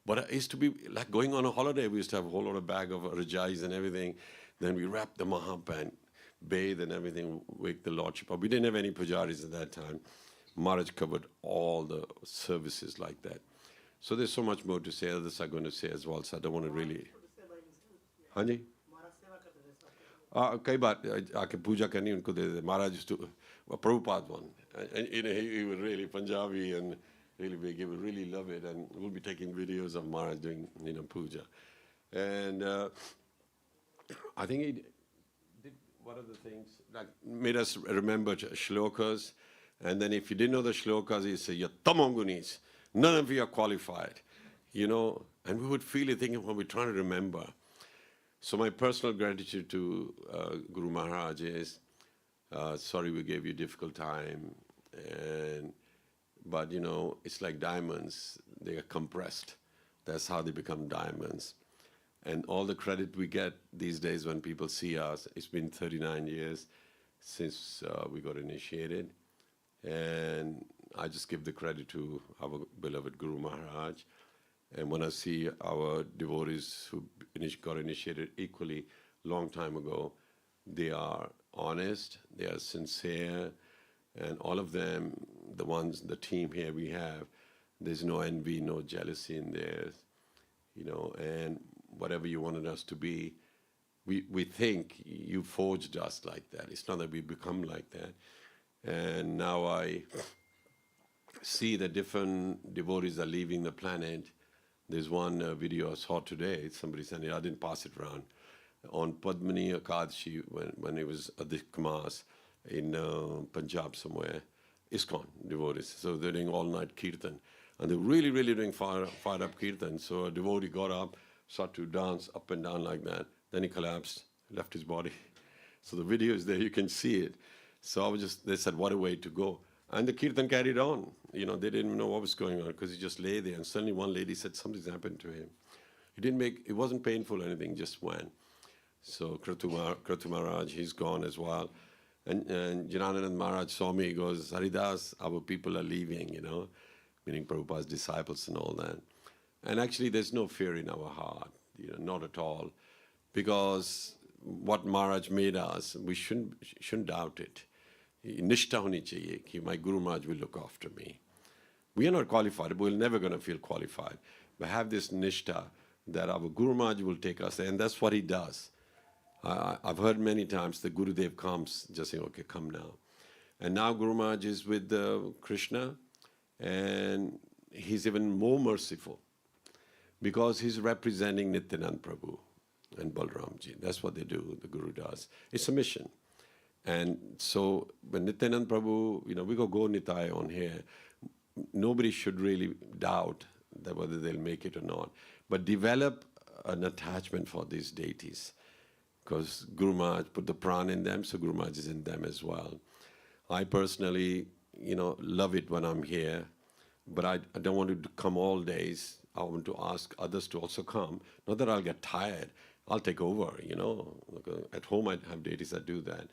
But it used to be like going on a holiday. We used to have a whole lot of bag of rajais and everything. Then we wrap them up and bathe and everything, wake the Lordship up. We didn't have any pujaris at that time. Maharaj covered all the services like that. So there's so much more to say. Others are going to say as well, so I don't want to really... Hanji? कई बार आके पूजा करनी उनको दे देते. Maharaj used to, a Prabhupada one. And you know, he was really Punjabi and really big. He would really love it. And we'll be taking videos of Maharaj doing, you know, puja. And I think he did one of the things, like made us remember shlokas. And then if you didn't know the shlokas, he'd say, you're tamongunis. None of you are qualified. You know, and we would feel it thinking, well, we're trying to remember. So my personal gratitude to Guru Maharaj is, sorry we gave you a difficult time, but you know, it's like diamonds, they are compressed. That's how they become diamonds. And all the credit we get these days when people see us, it's been 39 years since we got initiated. And I just give the credit to our beloved Guru Maharaj. And when I see our devotees who got initiated equally long time ago, they are honest, they are sincere, and all of them, the ones, the team here we have, there's no envy, no jealousy in there, you know, and whatever you wanted us to be, we think you forged us like that. It's not that we become like that. And now I see that different devotees are leaving the planet. There's one video I saw today, somebody sent it, I didn't pass it around, on Padmini Akadashi, when it was Adhik Mas in Punjab somewhere, ISKCON devotees. So they're doing all-night kirtan. And they're really, really doing fired up kirtan. So a devotee got up, started to dance up and down like that. Then he collapsed, left his body. So the video is there, you can see it. So they said, what a way to go. And the kirtan carried on. You know, they didn't even know what was going on because he just lay there. And suddenly one lady said something's happened to him. It wasn't painful or anything, just went. So Kratu Maharaj, he's gone as well. And Jananand Maharaj saw me, he goes, Haridas, our people are leaving, you know, meaning Prabhupada's disciples and all that. And actually there's no fear in our heart, you know, not at all. Because what Maharaj made us, we shouldn't doubt it. Nishtha honi chahiye ki my Guru Maharaj will look after me. We are not qualified, we're never going to feel qualified. But have this nishtha that our Guru Maharaj will take us there, and that's what he does. I've heard many times the Gurudev comes, just saying, okay, come now. And now Guru Maharaj is with Krishna, and he's even more merciful because he's representing Nityanand Prabhu and Balramji. That's what they do, the Guru does. It's a mission. And so when Nityanand Prabhu, you know, we go Nitai on here, nobody should really doubt that whether they'll make it or not. But develop an attachment for these deities. Because Guru Maharaj put the prana in them, so Guru Maharaj is in them as well. I personally, you know, love it when I'm here, but I don't want to come all days. I want to ask others to also come. Not that I'll get tired. I'll take over, you know. At home I have deities that do that.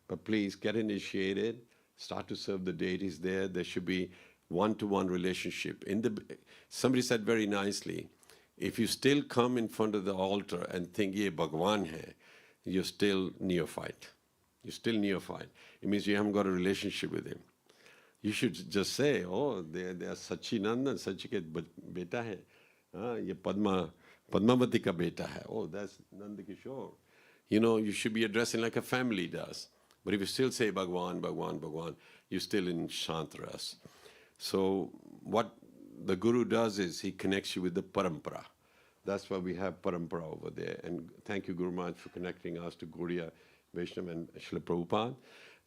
But please get initiated, start to serve the deities there. There should be one-to-one relationship. Somebody said very nicely, if you still come in front of the altar and think, ye Bhagwan hai, you're still neophyte. You're still neophyte. It means you haven't got a relationship with him. You should just say, oh, they are Sachinandan, Sachi ke beta hai. Ye Padmavati ka beta hai. Oh, that's Nanda Kishore. You know, you should be addressing like a family does. But if you still say Bhagwan, Bhagwan, Bhagwan, you're still in Shantras. So what the Guru does is he connects you with the parampara. That's why we have parampara over there. And thank you, Guru Maharaj, for connecting us to Gaudiya, Vaishnava, and Srila Prabhupada.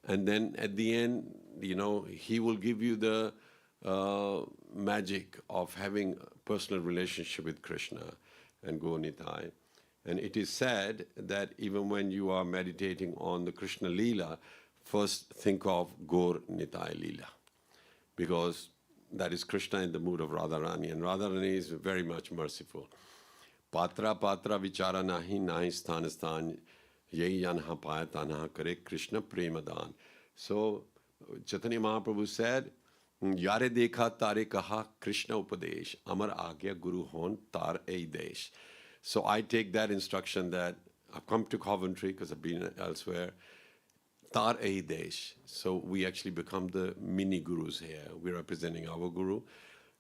And then at the end, you know, he will give you the magic of having a personal relationship with Krishna and Gaur Nitai. And it is said that even when you are meditating on the Krishna Leela, first think of Gaur Nitai Leela. Because that is Krishna in the mood of Radharani. And Radharani is very much merciful. Patra patra vichara nahi nahi sthan sthan yehi yanha paya tanha kare Krishna premadan. So Chaitanya Mahaprabhu said, Yare dekha tare kaha Krishna upadesh, amar agya guru hon tar ei desh. So I take that instruction that I've come to Coventry because I've been elsewhere. Tar ei desh. So we actually become the mini gurus here. We're representing our guru.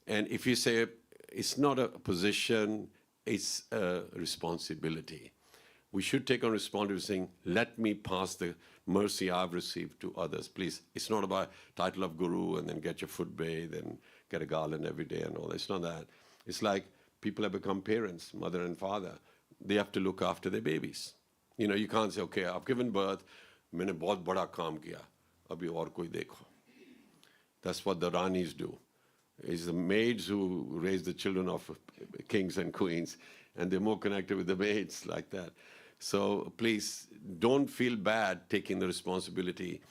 And if you say it's not a position, it's a responsibility. we should take on responsibility saying, let me pass the mercy I've received to others. Please, it's not about title of guru and then get your foot bathed and get a garland every day and all that. It's not that. It's like people have become parents, mother and father. They have to look after their babies. You know, you can't say, okay, I've given birth, मैंने बहुत बड़ा काम किया, अभी और कोई देखो. That's what the Ranis do. It's the maids who raise the children of kings and queens, and they're more connected with the maids like that. So please don't feel bad taking the responsibility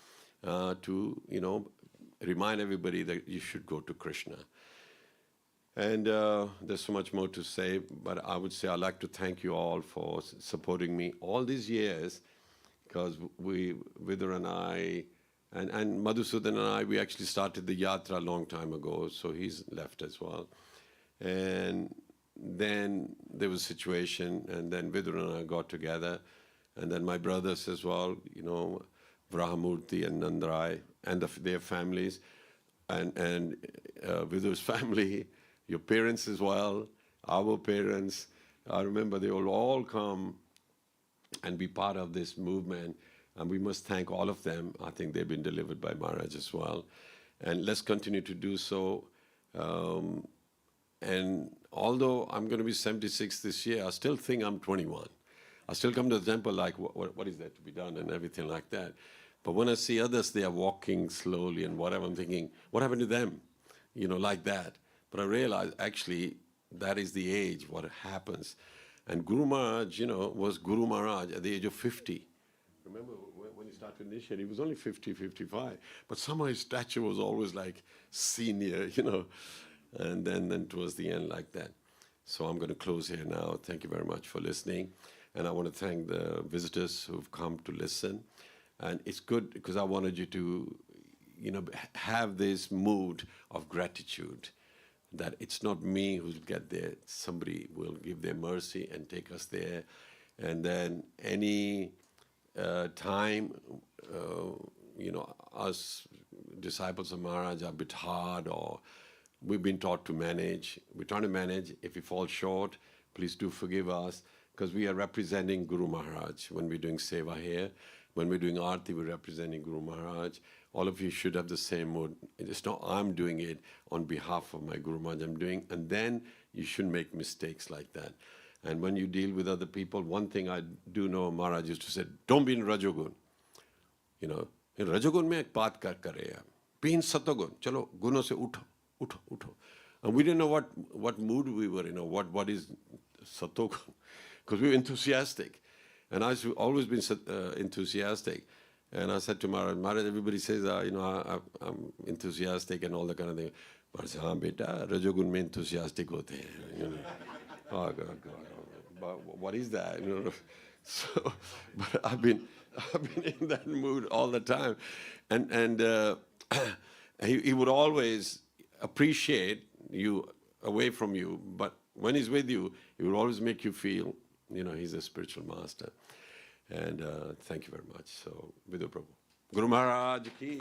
to, you know, remind everybody that you should go to Krishna. And there's so much more to say, but I would say I'd like to thank you all for supporting me all these years, because Vidura and I, and Madhusudan and I, we actually started the Yatra a long time ago, so he's left as well. And then there was a situation, and then Vidura and I got together, and then my brothers as well, you know, Vrahamurti and Nandrai, and their families, and Vidura's family, your parents as well, our parents. I remember they will all come and be part of this movement. And we must thank all of them. I think they've been delivered by Maharaj as well. And let's continue to do so. And although I'm going to be 76 this year, I still think I'm 21. I still come to the temple like, what is there to be done and everything like that. But when I see others, they are walking slowly and whatever, I'm thinking, what happened to them? You know, like that. But I realize actually that is the age, what happens. And Guru Maharaj, you know, was Guru Maharaj at the age of 50. Remember when he started initiating, he was only 50, 55. But somehow his stature was always like senior, you know. And then towards the end like that. So I'm going to close here now. Thank you very much for listening. And I want to thank the visitors who've come to listen. And it's good because I wanted you to, you know, have this mood of gratitude. That it's not me who'll get there. Somebody will give their mercy and take us there. And then any time, you know, us disciples of Maharaj are a bit hard, or we've been taught to manage. We're trying to manage. If we fall short, please do forgive us, because we are representing Guru Maharaj when we're doing seva here. When we're doing Arati, we're representing Guru Maharaj. All of you should have the same mood. It's not I'm doing it on behalf of my Guru Maharaj, I'm doing, and then you shouldn't make mistakes like that. And when you deal with other people, one thing I do know, Maharaj used to say, don't be in Rajogun. You know, in Rajogun mein ek baat kar rahe hain. Be in Satogun. Chalo, guno se utho, utho, utho. And we didn't know what mood we were in, or what is Satogun. Because we were enthusiastic. And I've always been enthusiastic. And I said to Maharaj, everybody says, you know, I'm enthusiastic and all that kind of thing. Maharaj said, haan beta, Rajogun mein enthusiastic hote hain. You know. Oh, God. But what is that? You know? So, but I've been in that mood all the time. And he would always appreciate you away from you. But when he's with you, he will always make you feel, you know, he's a spiritual master. And thank you very much. So, Vidu Prabhu. Guru Maharaj ki.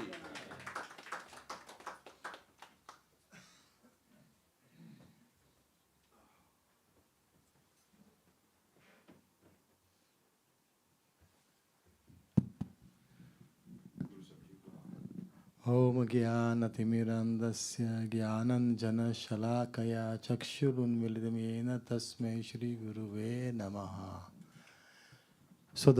Om Gyanatimmirandasya Gyananjana Shalakaya Chakshurunmilitamena Tasmai Shri Guruve Namaha. So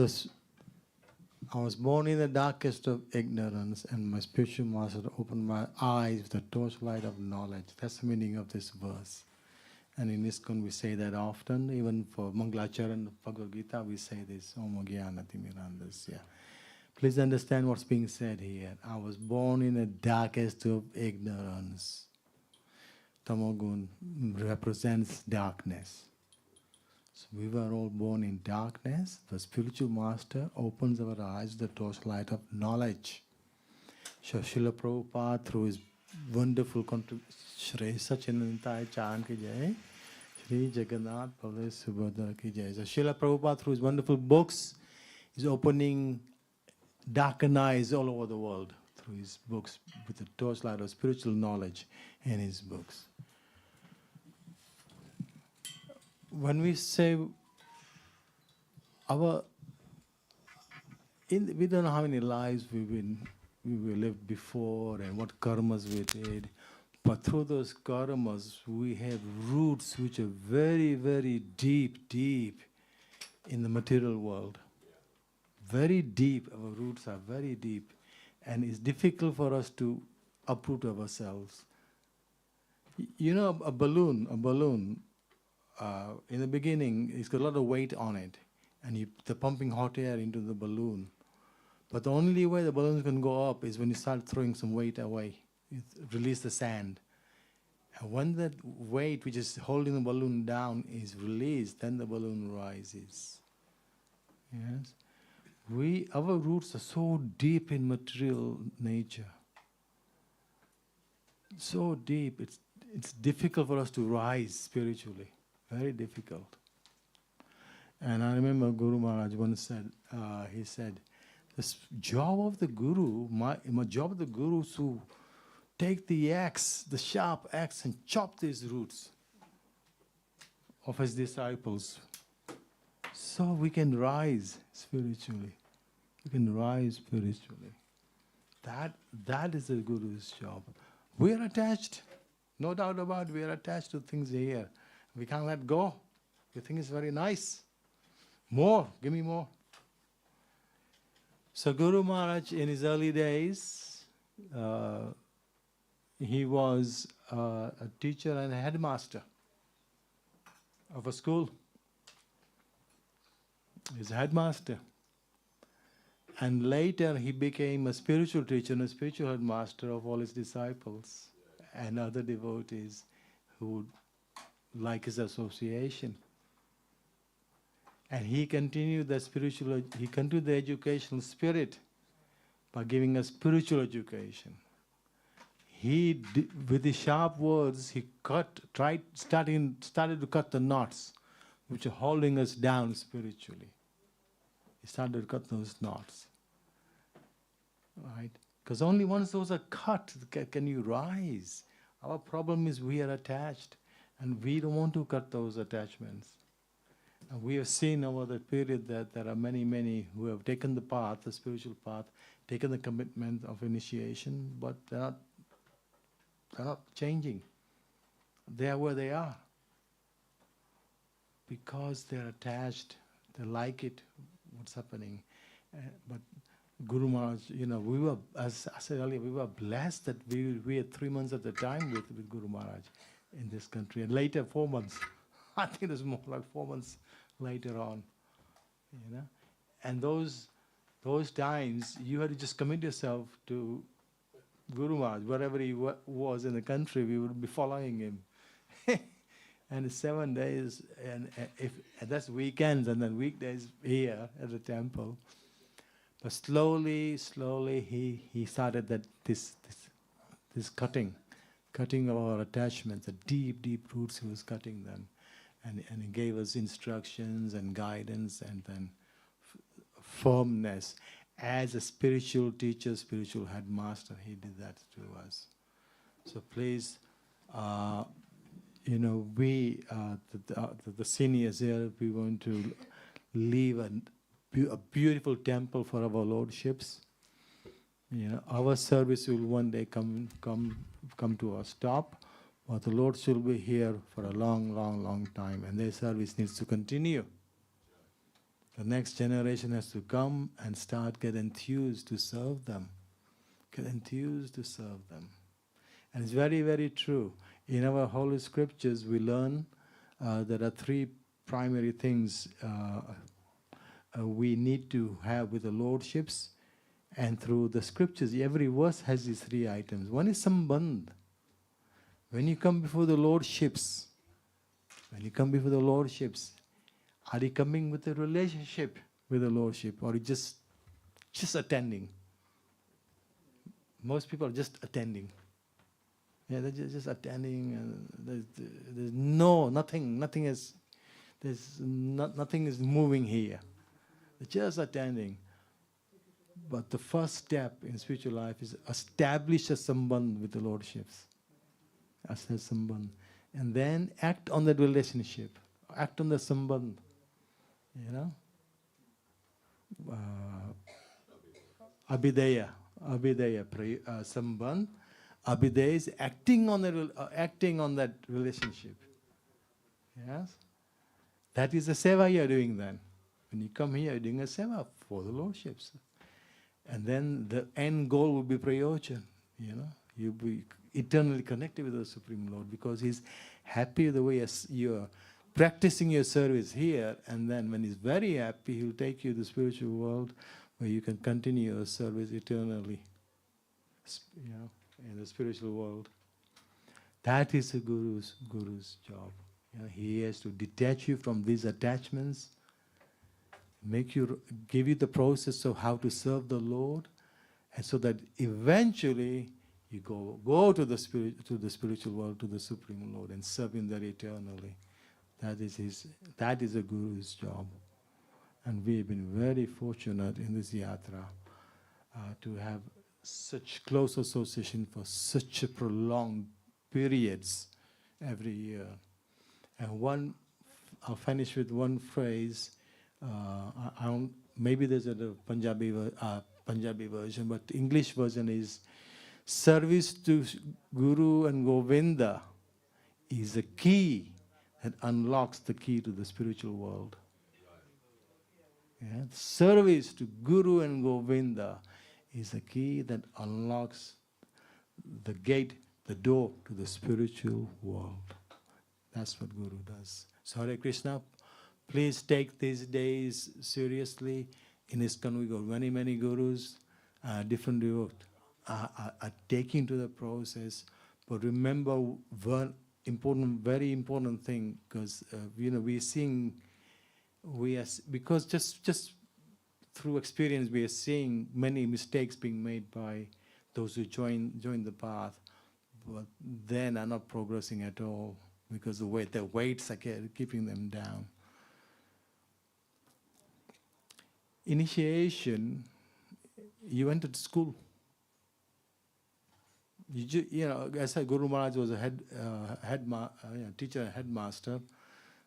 I was born in the darkest of ignorance, and my spiritual master opened my eyes with the torchlight of knowledge. That's the meaning of this verse. And in ISKCON we say that often. Even for Mangalacharan, Bhagavad Gita, we say this, Om Gyanatimmirandasya. Please understand what's being said here. I was born in the darkest of ignorance. Tamogun represents darkness. So we were all born in darkness. The spiritual master opens our eyes to the torchlight of knowledge. So Srila Prabhupada, through his wonderful contribution, Shri Sachinantai Chan ki jai, Shri Jagannath Baladev Subhadra ki jai. So Srila Prabhupada, through his wonderful books, is opening darkened eyes all over the world through his books with the torchlight of spiritual knowledge in his books. When we say our we don't know how many lives we lived before and what karmas we did, but through those karmas we have roots which are very, very deep, deep in the material world. Very deep. Our roots are very deep, and it's difficult for us to uproot ourselves. You know, a balloon. In the beginning, it's got a lot of weight on it, and they're pumping hot air into the balloon. But the only way the balloon can go up is when you start throwing some weight away. You release the sand. And when that weight, which is holding the balloon down, is released, then the balloon rises. Yes? Our roots are so deep in material nature. So deep, it's difficult for us to rise spiritually. Very difficult. And I remember Guru Maharaj once said, he said, the job of the guru, my job of the guru is to take the axe, the sharp axe, and chop these roots of his disciples, so we can rise spiritually. We can rise spiritually. That is the guru's job. We are attached, no doubt about it, we are attached to things here. We can't let go. We think it's very nice. More, give me more. So Guru Maharaj, in his early days, he was a teacher and a headmaster of a school. He's a headmaster. And later he became a spiritual teacher and a spiritual headmaster of all his disciples and other devotees who would like his association. And he continued the educational spirit by giving us spiritual education. With his sharp words, he started to cut the knots which are holding us down spiritually. He started to cut those knots. Right? Because only once those are cut can you rise. Our problem is we are attached, and we don't want to cut those attachments. And we have seen over the period that there are many, many who have taken the path, the spiritual path, taken the commitment of initiation, but they're not changing. They are where they are. Because they're attached, they like it, what's happening. But Guru Maharaj, we were, as I said earlier, we were blessed that we had 3 months at the time with Guru Maharaj in this country. And later, 4 months. I think it was more like 4 months later on. And those times, you had to just commit yourself to Guru Maharaj. Wherever he was in the country, we would be following him. And 7 days, and that's weekends, and then weekdays here at the temple. But slowly, he started this cutting of our attachments, the deep roots. He was cutting them, and he gave us instructions and guidance, and then firmness. As a spiritual teacher, spiritual headmaster, he did that to us. So please. We, the seniors here, we want to leave a beautiful temple for our lordships. Our service will one day come to a stop, but the Lords will be here for a long time, and their service needs to continue. The next generation has to come and get enthused to serve them. Get enthused to serve them. And it's very, very true. In our Holy Scriptures, we learn there are 3 primary things we need to have with the Lordships. And through the Scriptures, every verse has these 3 items. One is sambandh. When you come before the Lordships, are you coming with a relationship with the Lordship, or are you just attending? Most people are just attending. Yeah, they're just attending, and there's nothing is moving here. They're just attending. But the first step in spiritual life is establish a sambandh with the Lordships. And then act on that relationship. Act on the sambandh. Abhidaya, Sambandh. Abhidaya is acting on that relationship. Yes, that is the seva you are doing then. When you come here, you're doing a seva for the lordships, and then the end goal will be prayojan. You'll be eternally connected with the Supreme Lord because He's happy the way you're practicing your service here, and then when He's very happy, He'll take you to the spiritual world where you can continue your service eternally, in the spiritual world. That is the Guru's job. He has to detach you from these attachments, give you the process of how to serve the Lord, and so that eventually you go to the spiritual world, to the Supreme Lord, and serve Him there eternally. That is a Guru's job. And we've been very fortunate in this yatra to have such close association for such a prolonged periods every year. And I'll finish with one phrase. Maybe there's a Punjabi version, but the English version is, service to Guru and Govinda is a key that unlocks the key to the spiritual world. Service to Guru and Govinda is a key that unlocks the gate, the door to the spiritual world. That's what Guru does. So Hare Krishna, please take these days seriously. In ISKCON we got many, many Gurus, different devotees are taking to the process. But remember one very important thing, because we're seeing, because just through experience we are seeing many mistakes being made by those who join the path, but then are not progressing at all because the weights are keeping them down. Initiation, you went to school. As Guru Maharaj was a teacher and headmaster,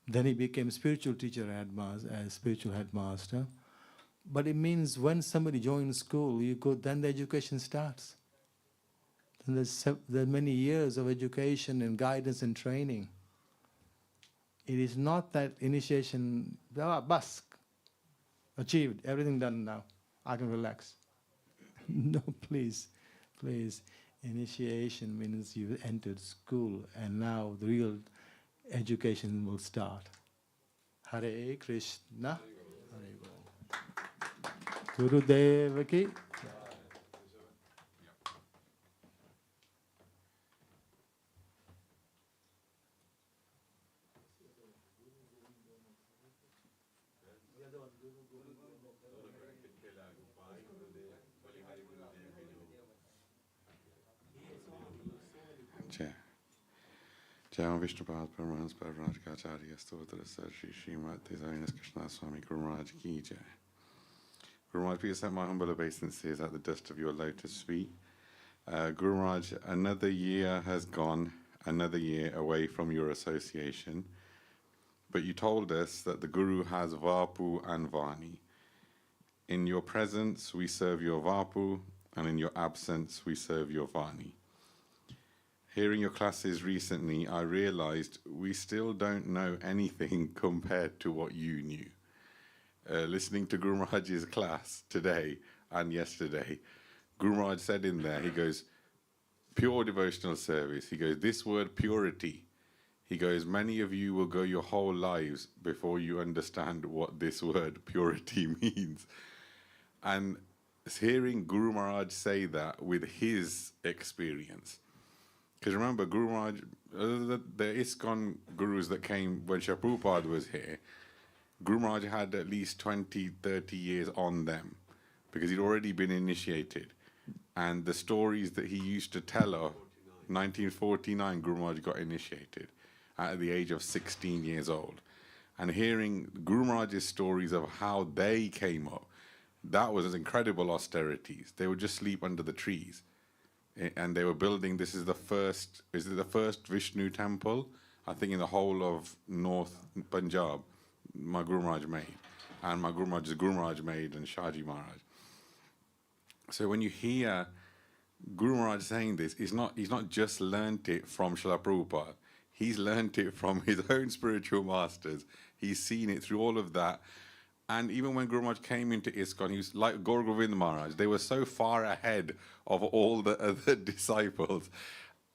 then he became spiritual teacher and spiritual headmaster. But it means when somebody joins school, then the education starts. And there are many years of education and guidance and training. It is not that initiation, bas, achieved, everything done now, I can relax. No, please. Initiation means you've entered school and now the real education will start. Hare Krishna. Hare Guru Deva ki. Jai Vishnupad Paramahansa Parvraj Kacharya Stotra Sri Srimati Zavinas Krishna Swami Guru Maharaj Ki Jai. Guru Maharaj, please accept my humble obeisances at the dust of your lotus feet. Guru Maharaj, another year has gone, another year away from your association, but you told us that the Guru has Vapu and Vani. In your presence we serve your Vapu, and in your absence we serve your Vani. Hearing your classes recently, I realized we still don't know anything compared to what you knew. Listening to Guru Maharaj's class today and yesterday, Guru Maharaj said in there, he goes, pure devotional service. He goes, this word purity. He goes, many of you will go your whole lives before you understand what this word purity means. And hearing Guru Maharaj say that with his experience, because remember, Guru Maharaj, the ISKCON gurus that came when Prabhupada was here, Guru Maharaj had at least 20, 30 years on them because he'd already been initiated. And the stories that he used to tell of, 1949, Guru Maharaj got initiated at the age of 16 years old. And hearing Guru Maharaj's stories of how they came up, that was incredible austerities. They would just sleep under the trees. And they were building, this is the first Vishnu temple, I think in the whole of North Punjab, my Guru Maharaj made. and my Guru Maharaj is Guru Maharaj made and Shaji Maharaj. So when you hear Guru Maharaj saying this, he's not just learnt it from Srila Prabhupada. He's learnt it from his own spiritual masters. He's seen it through all of that. And even when Guru Maharaj came into ISKCON, he was like Gaur Govind Maharaj. They were so far ahead of all the other disciples.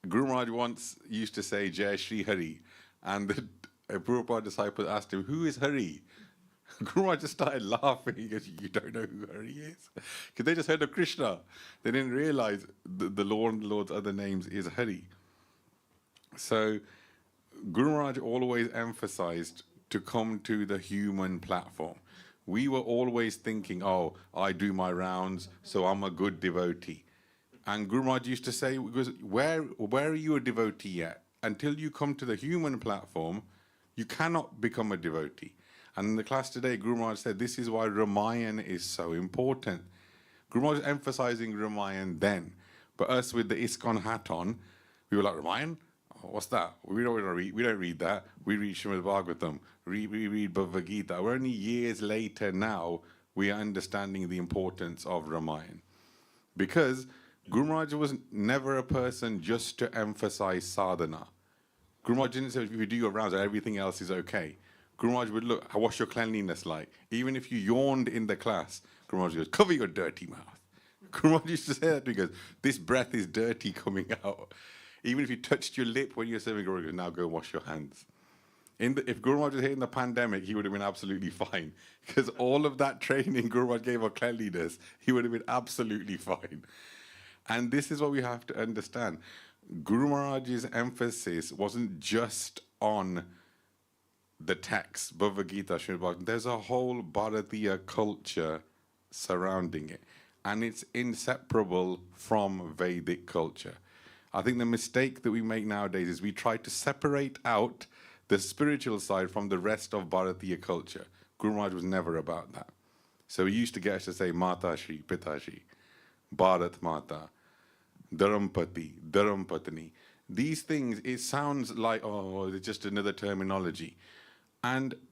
Guru Maharaj once used to say, Jai Shri Hari. And a Prabhupada disciple asked him, who is Hari? Guru Maharaj just started laughing. He goes, you don't know who Hari is? Because they just heard of Krishna. They didn't realize the Lord's other names is Hari. So Guru Maharaj always emphasized to come to the human platform. We were always thinking, oh, I do my rounds, so I'm a good devotee. And Guru Maharaj used to say, where are you a devotee yet? Until you come to the human platform, you cannot become a devotee. And in the class today, Guru Maharaj said, this is why Ramayan is so important. Guru Maharaj was emphasizing Ramayan then. But us with the ISKCON hat on, we were like, Ramayan? Oh, what's that? We don't read that. We read Srimad Bhagavatam. We read Bhagavad Gita. We're only years later now, we are understanding the importance of Ramayan. Because Guru Maharaj was never a person just to emphasize sadhana. Guru Maharaj didn't say, if you do your rounds, everything else is okay. Guru Maharaj would look, what's your cleanliness like? Even if you yawned in the class, Guru Maharaj goes, cover your dirty mouth. Guru Maharaj used to say that to me, he goes, this breath is dirty coming out. Even if you touched your lip when you're serving, Guru Maharaj goes, now go wash your hands. If Guru Maharaj was here in the pandemic, he would have been absolutely fine. Because all of that training Guru Maharaj gave of cleanliness, he would have been absolutely fine. And this is what we have to understand. Guru Maharaj's emphasis wasn't just on the text, Bhagavad Gita, Srimad Bhagavatam. There's a whole Bharatiya culture surrounding it. And it's inseparable from Vedic culture. I think the mistake that we make nowadays is we try to separate out the spiritual side from the rest of Bharatiya culture. Guru Maharaj was never about that. So he used to get us to say Matashi, Pitashi, Bharat Mata, Dharampati, Dharampatani. These things, it sounds like, oh, it's just another terminology.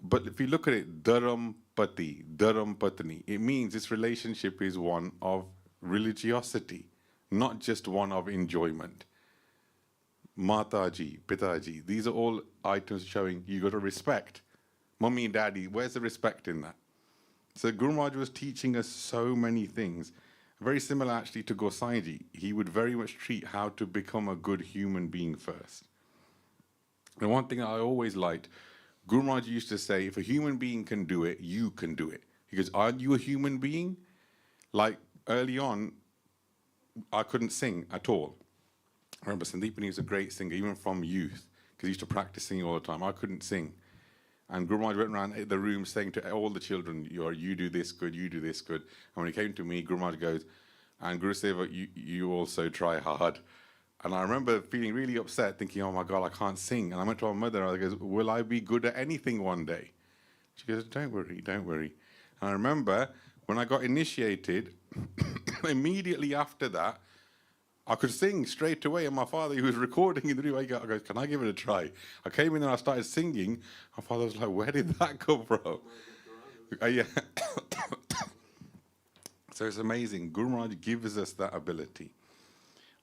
But if you look at it, Dharampati, Dharampatani, it means this relationship is one of religiosity, not just one of enjoyment. Mataji, Pitaji, these are all items showing you got to respect. Mummy and Daddy, where's the respect in that? So Guru Maharaj was teaching us so many things. Very similar actually to Gosainji. He would very much treat how to become a good human being first. And one thing I always liked, Guru Maharaj used to say, if a human being can do it, you can do it. He goes, aren't you a human being? Like early on, I couldn't sing at all. I remember Sandeepani was a great singer, even from youth, because he used to practice singing all the time. I couldn't sing. And Guru Maharaj went around the room saying to all the children, you do this good, you do this good. And when he came to me, Guru Maharaj goes, and Guru Seva, you also try hard. And I remember feeling really upset, thinking, oh my God, I can't sing. And I went to my mother, and I goes, will I be good at anything one day? She goes, don't worry, don't worry. And I remember when I got initiated, immediately after that, I could sing straight away, and my father, he was recording in the room, I goes, can I give it a try? I came in and I started singing. My father was like, where did that come from? Yeah. So it's amazing. Guru Maharaj gives us that ability.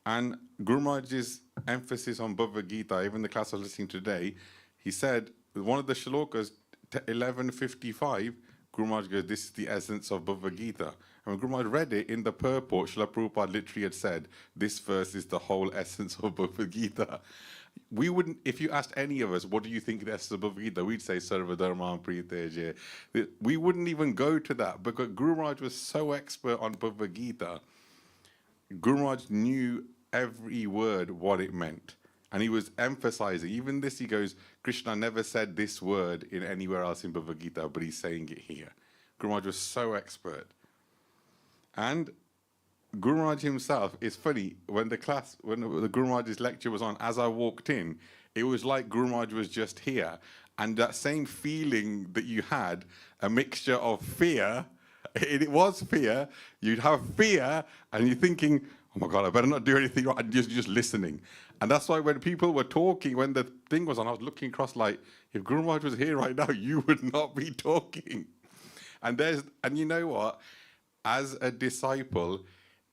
And Guru Maharaj's emphasis on Bhagavad Gita, even the class I was listening to today, he said, one of the shlokas, 1155, Guru Maharaj goes, this is the essence of Bhagavad Gita. And when Guru Maharaj read it in the purport, Srila Prabhupada literally had said, this verse is the whole essence of Bhagavad Gita. We wouldn't, if you asked any of us, what do you think the essence of Bhagavad Gita? We'd say, Sarva Dharma Priteje. We wouldn't even go to that, because Guru Maharaj was so expert on Bhagavad Gita. Guru Maharaj knew every word, what it meant. And he was emphasizing, even this, he goes, Krishna never said this word in anywhere else in Bhagavad Gita, but he's saying it here. Guru Maharaj was so expert. And Guru Maharaj himself, is funny, when the Guru Maharaj's lecture was on, as I walked in, it was like Guru Maharaj was just here. And that same feeling that you had, a mixture of fear, it was fear, you'd have fear, and you're thinking, oh my God, I better not do anything wrong, and just listening. And that's why when people were talking, when the thing was on, I was looking across like, if Guru Maharaj was here right now, you would not be talking. And you know what? As a disciple,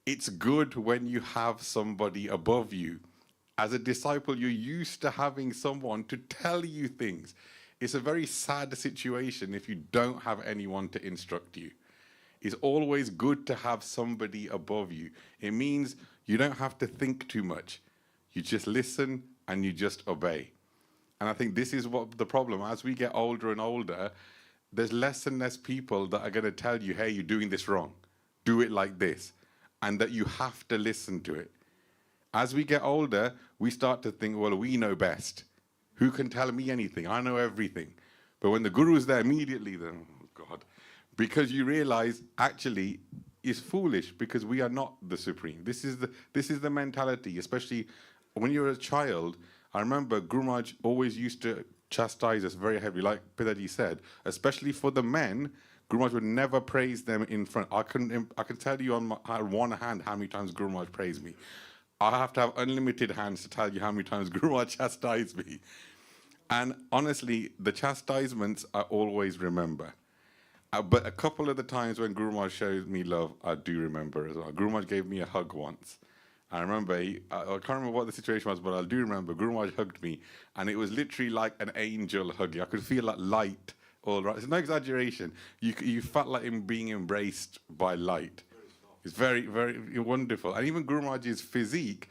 it's good when you have somebody above you. As a disciple, you're used to having someone to tell you things. It's a very sad situation if you don't have anyone to instruct you. It's always good to have somebody above you. It means you don't have to think too much. You just listen and you just obey. And I think this is what the problem. As we get older and older, there's less and less people that are going to tell you, hey, you're doing this wrong. Do it like this. And that you have to listen to it. As we get older, we start to think, well, we know best. Who can tell me anything? I know everything. But when the guru's there immediately, then, oh God, because you realize actually it's foolish because we are not the supreme. This is the mentality, especially when you're a child. I remember Guru Maharaj always used to chastise us very heavily, like Pidaji said, especially for the men. Guru Maharaj would never praise them in front. I can tell you on one hand how many times Guru Maharaj praised me. I have to have unlimited hands to tell you how many times Guru Maharaj chastised me. And honestly, the chastisements I always remember. But a couple of the times when Guru Maharaj showed me love, I do remember as well. Guru Maharaj gave me a hug once. I remember, I can't remember what the situation was, but I do remember Guru Maharaj hugged me, and it was literally like an angel hugging. I could feel that light all right. It's no exaggeration. You felt like him being embraced by light. It's very, very wonderful. And even Guru Maharaj's physique,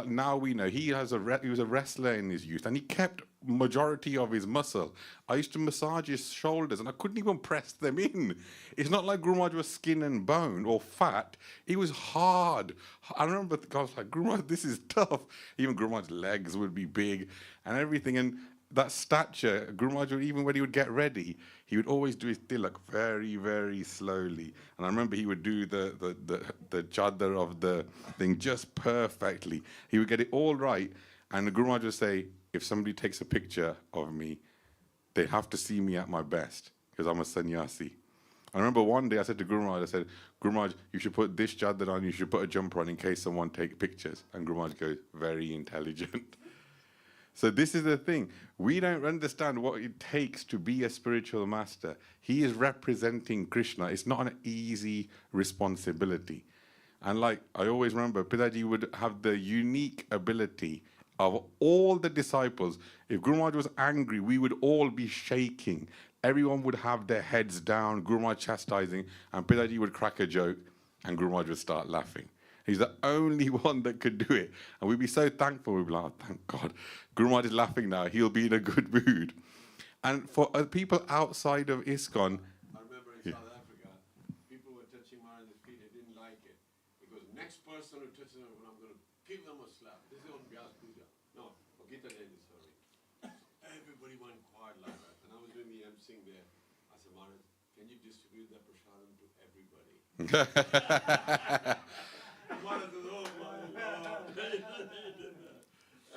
now we know he was a wrestler in his youth, and he kept majority of his muscle. I used to massage his shoulders, and I couldn't even press them in. It's not like Guru Maharaj was skin and bone or fat. He was hard. I remember I was like, Guru Maharaj, this is tough. Even Guru Maharaj's legs would be big and everything. And that stature, Guru Maharaj, even when he would get ready, he would always do his tilak very, very slowly. And I remember he would do the chadar of the thing just perfectly. He would get it all right. And the Guru Maharaj would say, if somebody takes a picture of me, they have to see me at my best, because I'm a sannyasi. I remember one day I said to Guru Maharaj, I said, Guru Maharaj, you should put this chadar on, you should put a jumper on in case someone takes pictures. And Guru Maharaj goes, very intelligent. So this is the thing. We don't understand what it takes to be a spiritual master. He is representing Krishna. It's not an easy responsibility. And like I always remember, Pidaji would have the unique ability of all the disciples. If Guru Maharaj was angry, we would all be shaking. Everyone would have their heads down, Guru Maharaj chastising, and Pidaji would crack a joke, and Guru Maharaj would start laughing. He's the only one that could do it. And we'd be so thankful. We'd be like, oh, thank God. Guru Maharaj is laughing now. He'll be in a good mood. And for people outside of ISKCON... I remember in South Africa, people were touching Maharaj's feet. They didn't like it. Because next person who touches them, I'm going to give them a slap. This is on Vyas Puja. No, Gita Devi, sorry. Everybody went quiet like that. And I was doing the emceeing there. I said, Maharaj, can you distribute that prasadam to everybody? Maharaj said, oh my Lord.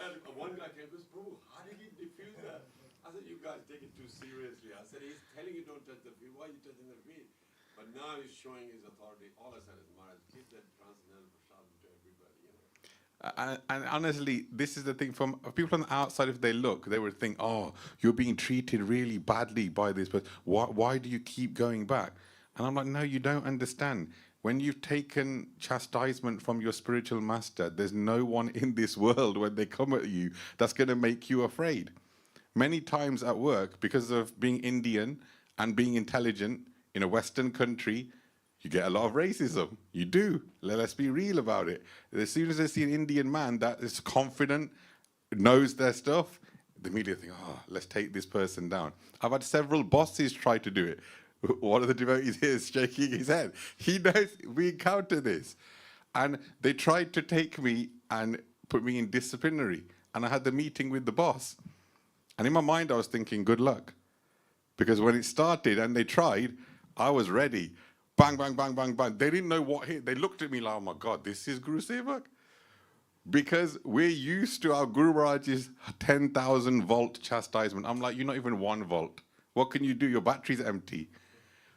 And one guy came to us, Prabhu, how did he diffuse that? I said, you guys take it too seriously. I said, he's telling you don't touch the feet. Why are you touching the feet? But now he's showing his authority. All I said is, Maharaj, give that transcendental prasadam to everybody, you know. And honestly, this is the thing. From people on the outside, if they look, they would think, oh, you're being treated really badly by this, but why do you keep going back? And I'm like, no, you don't understand. When you've taken chastisement from your spiritual master, there's no one in this world when they come at you that's going to make you afraid. Many times at work, because of being Indian and being intelligent in a Western country, you get a lot of racism. You do. Let's be real about it. As soon as they see an Indian man that is confident, knows their stuff, they immediately think, oh, let's take this person down. I've had several bosses try to do it. One of the devotees here is shaking his head. He knows we encounter this. And they tried to take me and put me in disciplinary. And I had the meeting with the boss. And in my mind, I was thinking, good luck. Because when it started and they tried, I was ready. Bang, bang, bang, bang, bang. They didn't know what hit. They looked at me like, oh my God, this is Guru Sevak? Because we're used to our Guru Maharaj's 10,000 volt chastisement. I'm like, you're not even 1 volt. What can you do? Your battery's empty.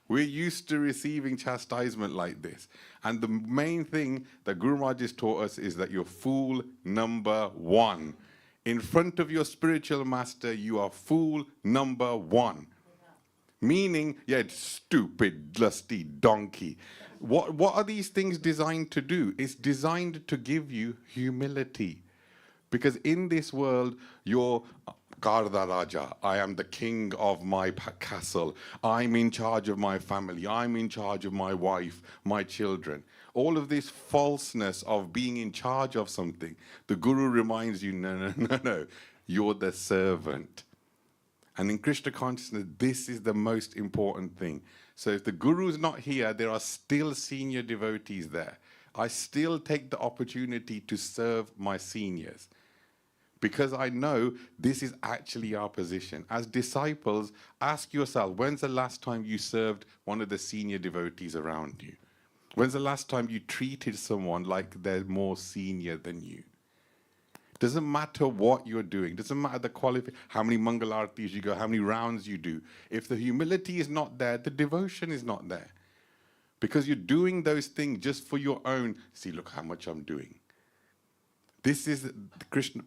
We're used to receiving chastisement like this. And the main thing that Guru Maharaj has taught us is that you're fool number 1. In front of your spiritual master, you are fool number 1. Meaning, yeah, stupid, lusty donkey. What are these things designed to do? It's designed to give you humility. Because in this world, you're Karda Raja. I am the king of my castle. I'm in charge of my family. I'm in charge of my wife, my children. All of this falseness of being in charge of something. The Guru reminds you, no. You're the servant. And in Krishna consciousness, this is the most important thing. So if the Guru is not here, there are still senior devotees there. I still take the opportunity to serve my seniors, because I know this is actually our position. As disciples, ask yourself, when's the last time you served one of the senior devotees around you? When's the last time you treated someone like they're more senior than you? Doesn't matter what you're doing. Doesn't matter the quality, how many Mangalaratis you go, how many rounds you do. If the humility is not there, the devotion is not there. Because you're doing those things just for your own, see, look how much I'm doing. This is the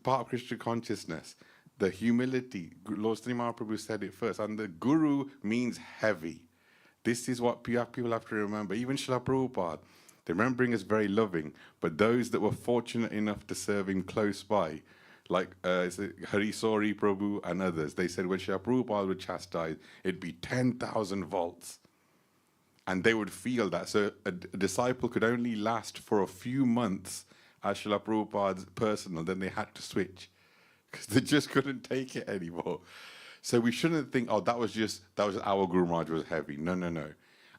part of Krishna consciousness. The humility. Lord Sri Mahaprabhu said it first. And the Guru means heavy. This is what people have to remember. Even Srila Prabhupada, the remembering is very loving, but those that were fortunate enough to serve him close by, like Hari Sori Prabhu and others, they said when Srila Prabhupada would chastise, it'd be 10,000 volts. And they would feel that. So a disciple could only last for a few months as Srila Prabhupada's personal, then they had to switch because they just couldn't take it anymore. So we shouldn't think, oh, that was our Guru Maharaj was heavy. No.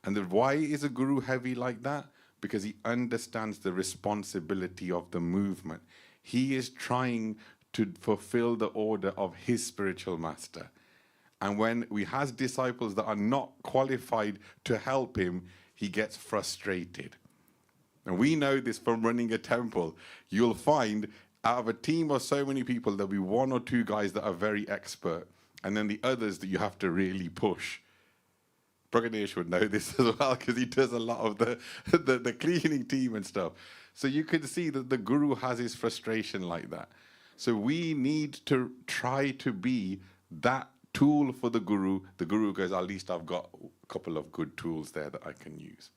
And then why is a Guru heavy like that? Because he understands the responsibility of the movement. He is trying to fulfill the order of his spiritual master. And when we have disciples that are not qualified to help him, he gets frustrated. And we know this from running a temple. You'll find out of a team of so many people, there'll be one or two guys that are very expert, and then the others that you have to really push. Praganesh would know this as well because he does a lot of the cleaning team and stuff. So you can see that the Guru has his frustration like that. So we need to try to be that tool for the Guru. The Guru goes, at least I've got a couple of good tools there that I can use.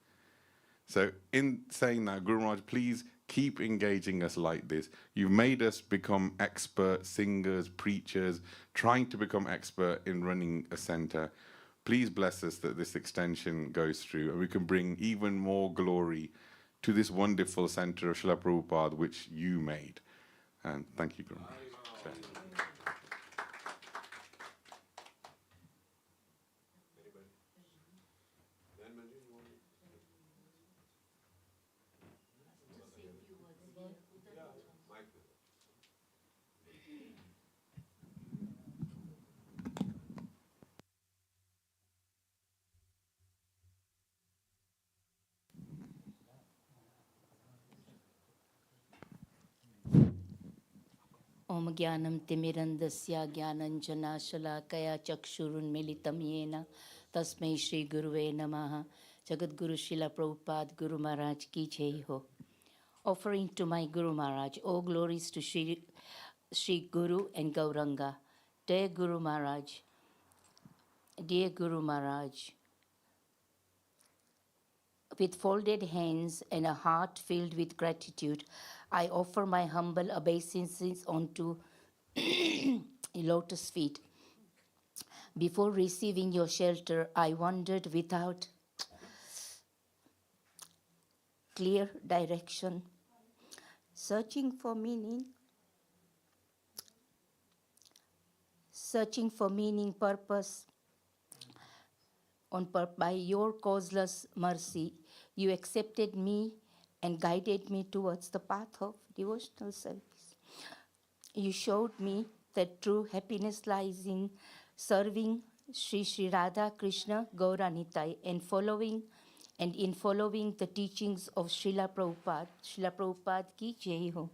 So in saying that, Guru Maharaj, please keep engaging us like this. You've made us become expert singers, preachers, trying to become expert in running a center. Please bless us that this extension goes through and we can bring even more glory to this wonderful center of Srila Prabhupada which you made. And thank you, Guru Maharaj. Om Gyanam Timirandasya Gyananjana Shalakaya Chakshurunmilitam Yena Tasmai Shri Guruve Namaha. Jagat Guru Srila Prabhupada Guru Maharaj Ki Jai Ho. Offering to my Guru Maharaj, all glories to Shri Guru and Gauranga. Dear Guru Maharaj, with folded hands and a heart filled with gratitude, I offer my humble obeisances onto lotus feet. Before receiving your shelter, I wandered without clear direction, searching for meaning, purpose. By your causeless mercy, you accepted me and guided me towards the path of devotional service. You showed me that true happiness lies in serving Sri Radha Krishna Gauranitai and in following the teachings of Srila Prabhupada. Srila Prabhupada Ki Jai Ho.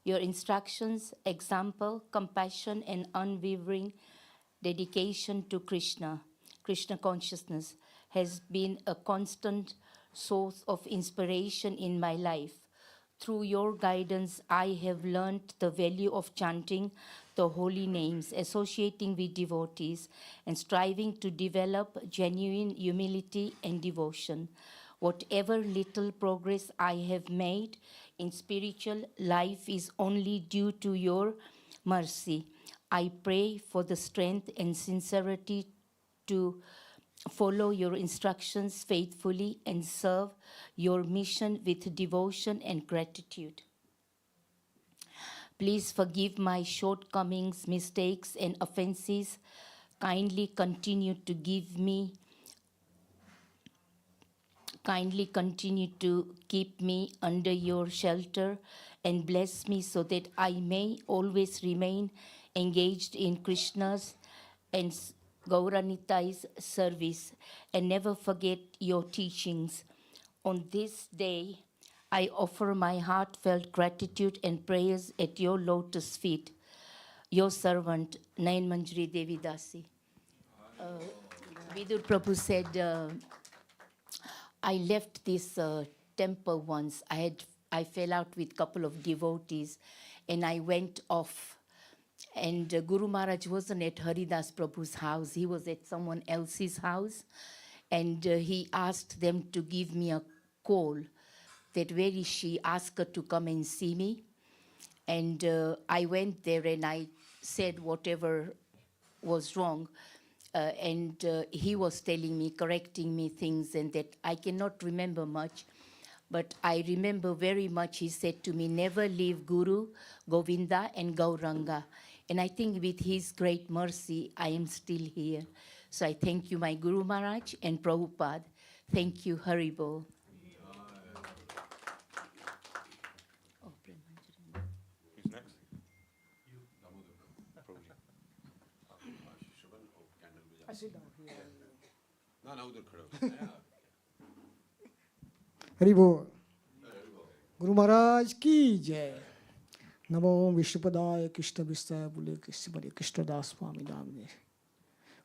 Your instructions, example, compassion, and unwavering dedication to Krishna consciousness has been a constant source of inspiration in my life. Through your guidance, I have learned the value of chanting the holy names, associating with devotees, and striving to develop genuine humility and devotion. Whatever little progress I have made in spiritual life is only due to your mercy. I pray for the strength and sincerity to follow your instructions faithfully and serve your mission with devotion and gratitude. Please forgive my shortcomings, mistakes, and offenses. Kindly continue to keep me under your shelter and bless me so that I may always remain engaged in Krishna's and Gauranitai's service and never forget your teachings. On this day, I offer my heartfelt gratitude and prayers at your lotus feet. Your servant, Nayan Manjari Devi Dasi. Vidur Prabhu said, I left this temple once. I fell out with a couple of devotees and I went off. And Guru Maharaj wasn't at Haridas Prabhu's house. He was at someone else's house. And he asked them to give me a call. That where is she? Ask her to come and see me. And I went there and I said whatever was wrong. And he was telling me, correcting me things, and that I cannot remember much. But I remember very much he said to me, never leave Guru, Govinda, and Gauranga. And I think with his great mercy, I am still here. So I thank you, my Guru Maharaj and Prabhupada. Thank you, Haribol. Who's next? I sit down here. Hari बोल गुरु महाराज की जय नमो विष्णुपदाय कृष्ण विष्णु बोले कृष्ण बड़े कृष्णदास स्वामी नाम ने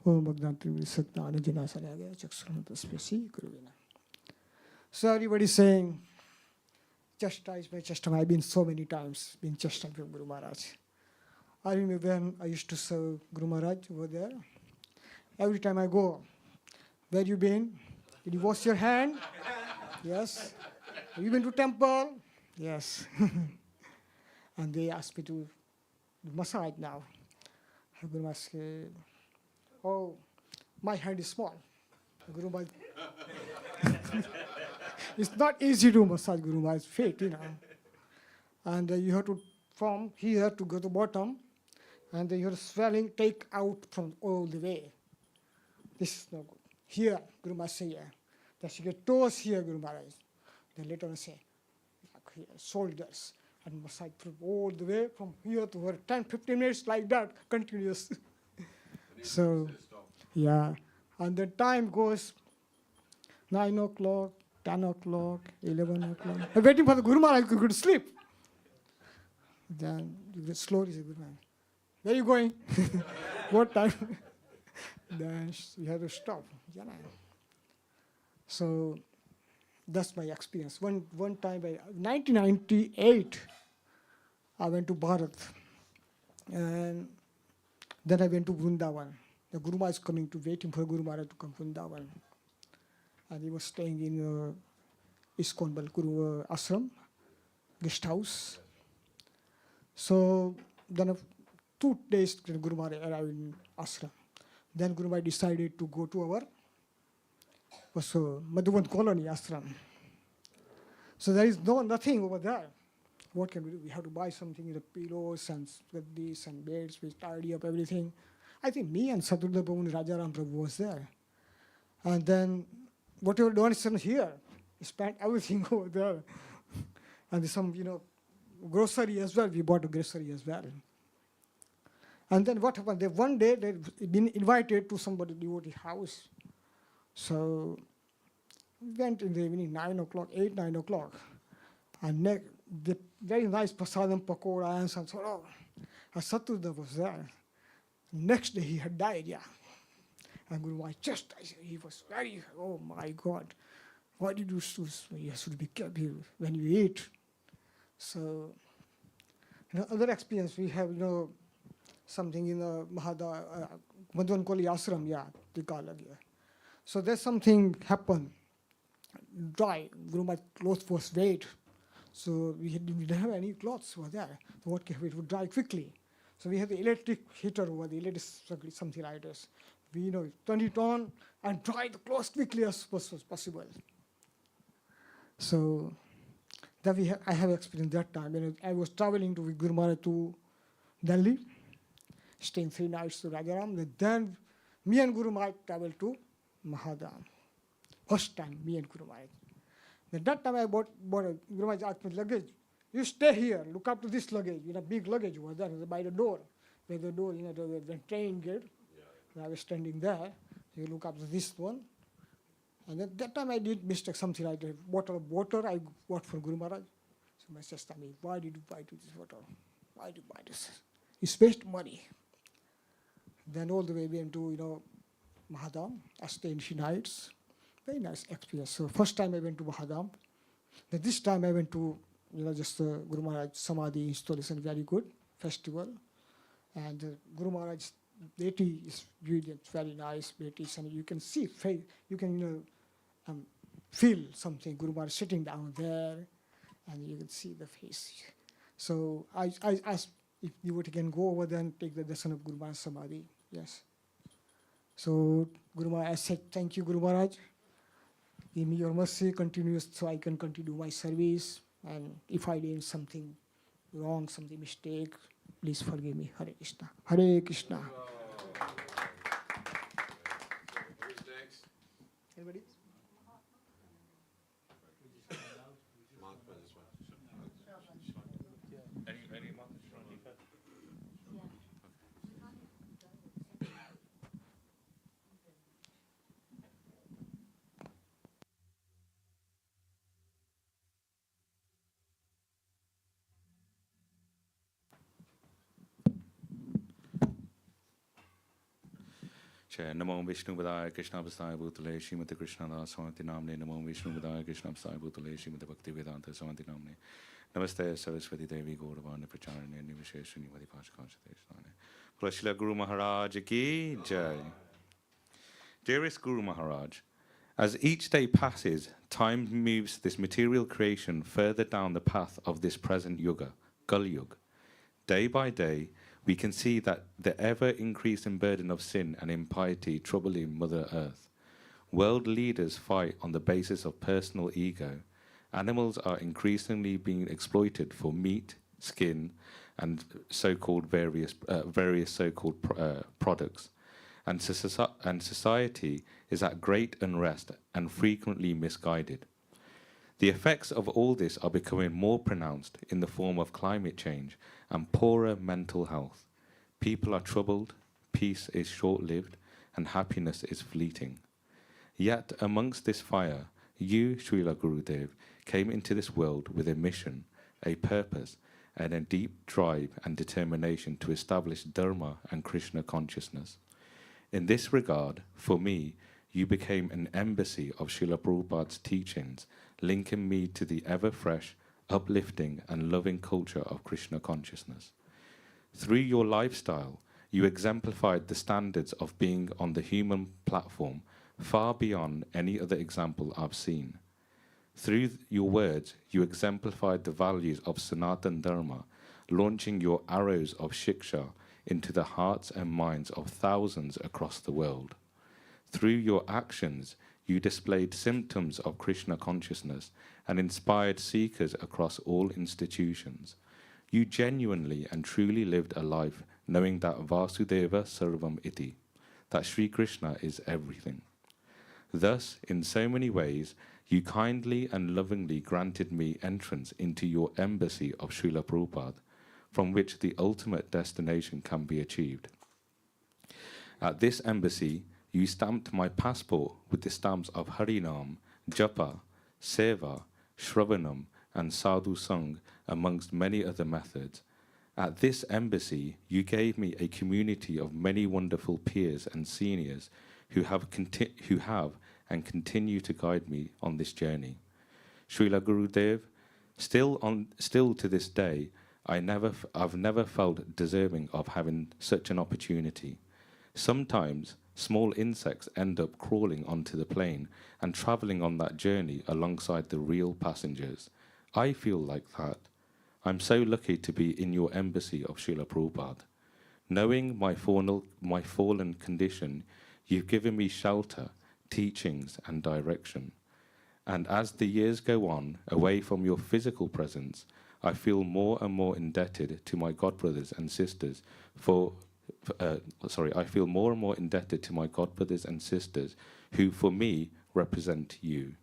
ओम भगवान सत्यान जिना चला गया चक्षुर Spacey गुरुविना. So everybody saying chastise by chastise. I've been so many times been chastised from Guru Maharaj. I remember when I used to serve Guru Maharaj over there. Every time I go, where you been? Did you wash your hand? Yes. Have you been to temple? Yes. And they asked me to do massage now. Guru Maharaj said, oh, my hand is small. Guru Maharaj. It's not easy to massage Guru Maharaj's feet, you know. And you have to, from here to go to bottom, and then your swelling take out from all the way. This is no good. Here, Guru Maharaj say, yeah. That's your toes here, Guru Maharaj. Then later on say, here, shoulders, and massage from all the way from here to here, 10-15 minutes like that, continuous. So, yeah. And the time goes 9 o'clock, 10 o'clock, 11 o'clock. I'm waiting for the Guru Maharaj to go to sleep. Then you slowly say, Guru Maharaj, where are you going? What time? Then you have to stop. Yeah. So that's my experience. One time, in 1998, I went to Bharat. And then I went to Vrindavan. The Guru Maharaj is coming to waiting for Guru Maharaj to come to Vrindavan. And he was staying in ISKCON Balguru ashram, guest house. So then 2 days Guru Maharaj arrived in ashram. Then Guru Maharaj decided to go to our Madhuban colony ashram. So there is nothing over there. What can we do? We have to buy something, the pillows and this and beds, we tidy up everything. I think me and Sadhguru Prabhu and Rajaram Prabhu was there. And then whatever donation here, we spent everything over there. And there's some, grocery as well. We bought a grocery as well. And then what happened? One day they'd been invited to somebody devotee house. So we went in the evening, 9 o'clock, 8, 9 o'clock. And the very nice prasadam, pakora, and so on. And Satruda was there. Next day he had died, yeah. And Guru Maharaj chastised him. He was very, oh my God. Why did you, you should be careful when you eat. So, other experience we have, something in the Madhvankoli ashram, yeah, Tikala. So there's something happened. Dry, Guru Maharaj clothes was wet. So we didn't have any clothes over there. So what it would dry quickly. So we had the electric heater over the electric something like this. We turn it on and dry the clothes quickly as possible. So that I have experienced that time. I was traveling to Guru Maharaj to Delhi, staying 3 nights to Rajaram. Then me and Guru Maharaj traveled to Mahadam. First time, me and Guru Maharaj. At that time I bought a Guru Maharaj asked me luggage. You stay here, look up to this luggage, big luggage over there by the door. Where the door, the train gate. Yeah. I was standing there. You look up to this one. And at that time I did mistake something like that. Bottle of water I bought for Guru Maharaj. So my sister told me, why did you buy this water? Why did you buy this? You spent money. Then all the way we went to, Mahadam. I stayed in 3 nights. Very nice experience. So first time I went to Mahadam. Then this time I went to, just Guru Maharaj Samadhi installation, very good festival. And Guru Maharaj's deity is really very nice deities, and you can see, you can feel something. Guru Maharaj sitting down there, and you can see the face. So I asked if you would again go over there and take the darshan of Guru Maharaj Samadhi. Yes. So Guru Maharaj, I said, thank you, Guru Maharaj. Give me your mercy, continuous, so I can continue my service. And if I did something wrong, something mistake, please forgive me. Hare Krishna. Hare Krishna. Who's next? Anybody? Mahatma, this one. Any Mahatma Shraddhi first? Namo Vishnu Vadaya Krishna Vasaya Bhutale Srimati Krishna Das Swaminti Namne Namo Vishnu Vadaya Krishna Vasaya Bhutale Srimati Bhakti Vedanta Swaminti Namne Namaste Saraswati Devi Gauravani Pracharane Nivisheshuni Vadipashkashadeshnane Prashila Guru Maharaj Ki Jai. Dearest Guru Maharaj, as each day passes, time moves this material creation further down the path of this present yuga, Kal Yuga. Day by day, we can see that the ever-increasing burden of sin and impiety troubling Mother Earth. World leaders fight on the basis of personal ego. Animals are increasingly being exploited for meat, skin, and so-called various so-called products. And society is at great unrest and frequently misguided. The effects of all this are becoming more pronounced in the form of climate change and poorer mental health. People are troubled, peace is short-lived, and happiness is fleeting. Yet amongst this fire, you, Srila Gurudev, came into this world with a mission, a purpose, and a deep drive and determination to establish Dharma and Krishna consciousness. In this regard, for me, you became an embassy of Srila Prabhupada's teachings, linking me to the ever-fresh, uplifting and loving culture of Krishna consciousness. Through your lifestyle, you exemplified the standards of being on the human platform far beyond any other example I've seen. Through your words, you exemplified the values of Sanatana Dharma, launching your arrows of Shiksha into the hearts and minds of thousands across the world. Through your actions, you displayed symptoms of Krishna consciousness and inspired seekers across all institutions. You genuinely and truly lived a life knowing that Vasudeva Sarvam Iti, that Sri Krishna is everything. Thus, in so many ways, you kindly and lovingly granted me entrance into your embassy of Srila Prabhupada, from which the ultimate destination can be achieved. At this embassy, you stamped my passport with the stamps of Harinam, Japa, Seva, Shravanam, and Sadhu Sangh, amongst many other methods. At this embassy, you gave me a community of many wonderful peers and seniors who have and continue to guide me on this journey. Srila Gurudev, Still to this day, I've never felt deserving of having such an opportunity. Sometimes small insects end up crawling onto the plane and traveling on that journey alongside the real passengers. I feel like that. I'm so lucky to be in your embassy of Srila Prabhupada. Knowing my fallen condition, you've given me shelter, teachings, and direction. And as the years go on, away from your physical presence, I feel more and more indebted to my godbrothers and sisters I feel more and more indebted to my godbrothers and sisters who, for me, represent you.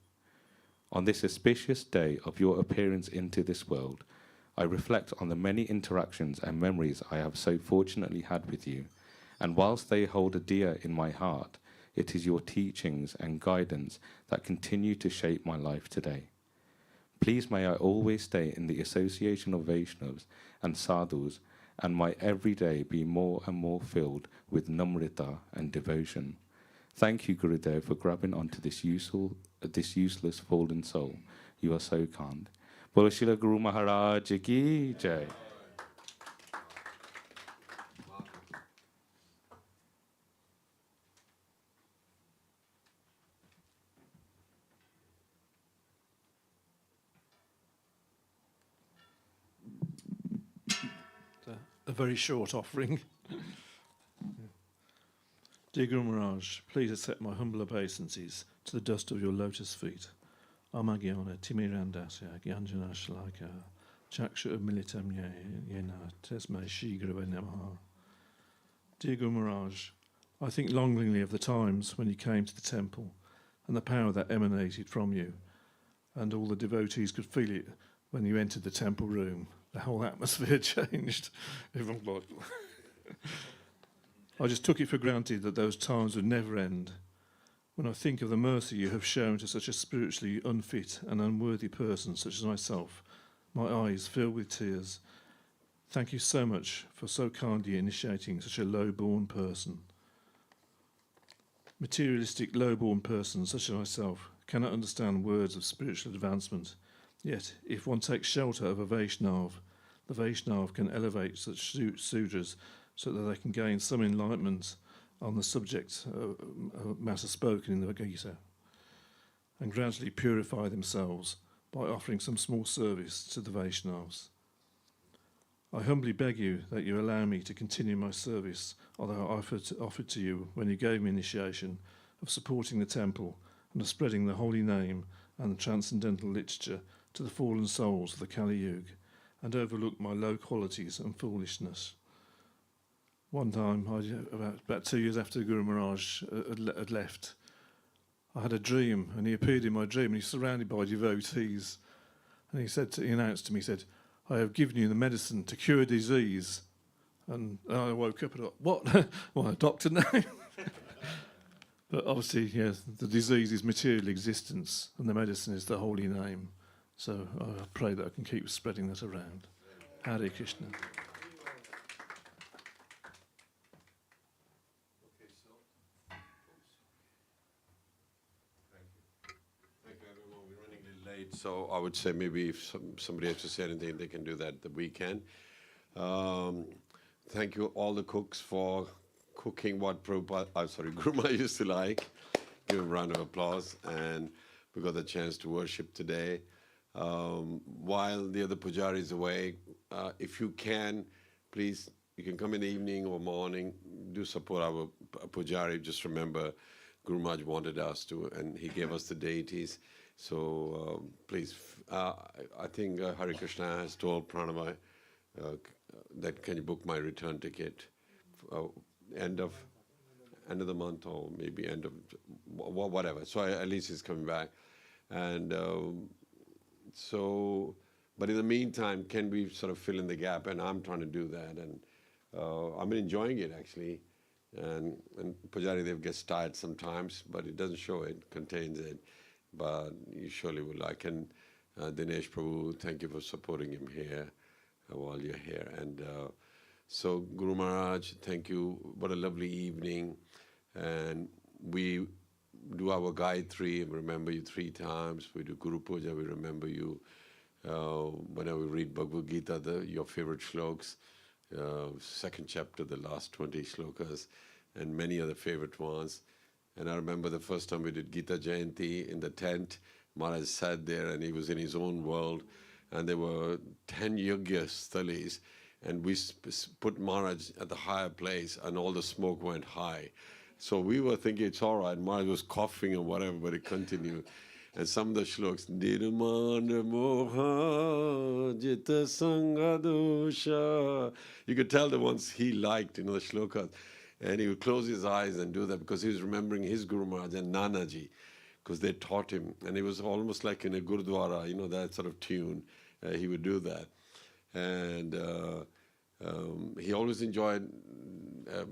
On this auspicious day of your appearance into this world, I reflect on the many interactions and memories I have so fortunately had with you, and whilst they hold a dear in my heart, it is your teachings and guidance that continue to shape my life today. Please may I always stay in the association of Vaishnavas and Sadhus, and my every day be more and more filled with namrita and devotion. Thank you, Gurudev, for grabbing onto this useless fallen soul. You are so kind. Bolo Srila Guru Maharaj ki jai. A very short offering. Dear Guru Maharaj, please accept my humble obeisances to the dust of your lotus feet. Amagyana Timirandasya Gyanjana Shalaka Chaksha Militam Yena Tesme Shigrava Namaha. Dear Guru Maharaj, I think longingly of the times when you came to the temple and the power that emanated from you, and all the devotees could feel it when you entered the temple room. The whole atmosphere changed. Everyone like, I just took it for granted that those times would never end. When I think of the mercy you have shown to such a spiritually unfit and unworthy person such as myself, my eyes fill with tears. Thank you so much for so kindly initiating such a low-born person. Materialistic, low-born persons such as myself cannot understand words of spiritual advancement. Yet, if one takes shelter of a Vaishnav, the Vaishnav can elevate such Sudras so that they can gain some enlightenment on the subject matter spoken in the Gita, and gradually purify themselves by offering some small service to the Vaishnavas. I humbly beg you that you allow me to continue my service, although I offered to you when you gave me initiation, of supporting the temple and of spreading the holy name and the transcendental literature to the fallen souls of the Kali Yuga, and overlook my low qualities and foolishness. One time, about 2 years after Guru Maharaj had left, I had a dream, and he appeared in my dream, and he's surrounded by devotees. And he announced to me, he said, I have given you the medicine to cure disease. And I woke up and I thought, what? Well, a doctor now? But obviously, yes, the disease is material existence, and the medicine is the holy name. So I pray that I can keep spreading that around. Hare Krishna. Thank you, everyone. We're running a little late, so I would say maybe if somebody has to say anything, they can do that the weekend. Thank you, all the cooks, for cooking what Guru Maharaj used to like. Give him a round of applause. And we got the chance to worship today. While the other pujari is away, if you can, please, you can come in the evening or morning, do support our pujari. Just remember, Guru Maharaj wanted us to, and he gave us the deities. So please, I think Hare Krishna has told Pranamai that can you book my return ticket end of the month, or maybe end of whatever. So at least he's coming back. And but in the meantime, can we sort of fill in the gap? And I'm trying to do that, and I've been enjoying it actually. And Pujari Dev gets tired sometimes, but it doesn't show it, contains it. But you surely will like. And Dinesh Prabhu, thank you for supporting him here while you're here. And so Guru Maharaj, thank you. What a lovely evening. And we do our Gayatri, and remember you 3 times. We do Guru Puja, we remember you. whenever we read Bhagavad Gita, your favorite shlokas, second chapter, the last 20 shlokas, and many other favorite ones. And I remember the first time we did Gita Jayanti in the tent, Maharaj sat there and he was in his own world, and there were 10 yogya thalis, and we put Maharaj at the higher place, and all the smoke went high. So we were thinking it's all right. Maharaj was coughing or whatever, but it continued. And some of the shlokas, Nirmana Moha Jita Sangadosha. You could tell the ones he liked, the shlokas. And he would close his eyes and do that because he was remembering his Guru Maharaj and Nanaji, because they taught him. And it was almost like in a Gurdwara, that sort of tune. He would do that. And he always enjoyed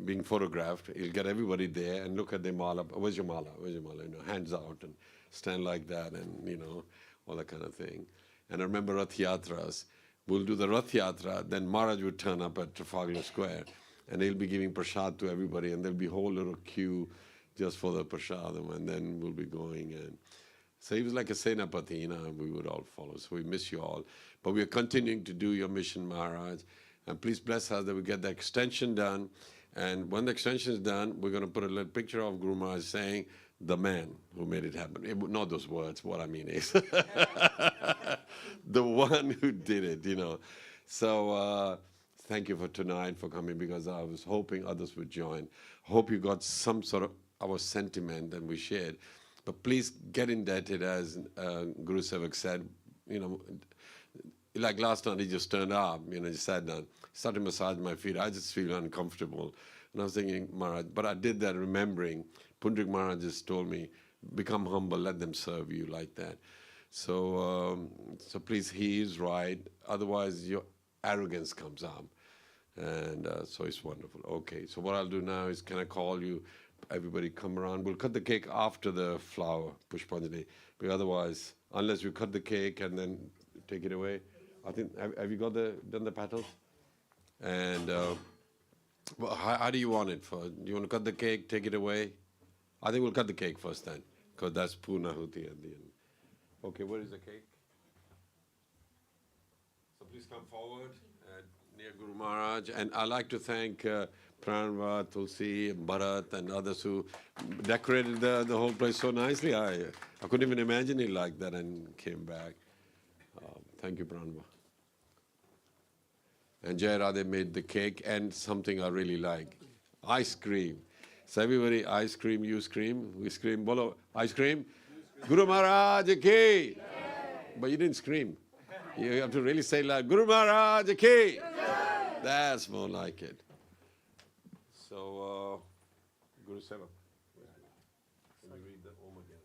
being photographed. He'll get everybody there and look at their mala. Where's your mala? Where's your mala? Hands out and stand like that and, all that kind of thing. And I remember Rath Yatras. We'll do the Rath Yatra, then Maharaj would turn up at Trafalgar Square and he'll be giving prasad to everybody, and there'll be a whole little queue just for the prasadam, and then we'll be going. And so he was like a Senapati, we would all follow. So we miss you all. But we are continuing to do your mission, Maharaj. And please bless us that we get the extension done. And when the extension is done, we're going to put a little picture of Guru Maharaj saying, the man who made it happen. Not those words, what I mean is the one who did it, So thank you for tonight, for coming, because I was hoping others would join. Hope you got some sort of our sentiment and we shared. But please get indebted, as Guru Sevak said, like last night he just turned up, just sat down, started to massage my feet. I just feel uncomfortable. And I was thinking, Maharaj, but I did that remembering, Pundrik Maharaj just told me, become humble, let them serve you like that. So, so please, he is right. Otherwise, your arrogance comes up. And so it's wonderful. Okay, so what I'll do now is, can I call you? Everybody come around. We'll cut the cake after the flower, Pushpanjali. Because otherwise, unless you cut the cake and then take it away. I think, have you done the petals? And well, how do you want it? Do you want to cut the cake, take it away? I think we'll cut the cake first then, because that's Purnahuti at the end. Okay, where is the cake? So please come forward near Guru Maharaj. And I'd like to thank Pranva, Tulsi, Bharat, and others who decorated the whole place so nicely. I couldn't even imagine it like that and came back. Thank you, Pranva. And Jai Radhe made the cake and something I really like, ice cream. So everybody, ice cream, you scream, we scream, bolo, ice cream. Guru Maharaj ki! But you didn't scream. You have to really say like, Guru Maharaj ki! That's more like it. So, Guru Seva. Can you read the Om again?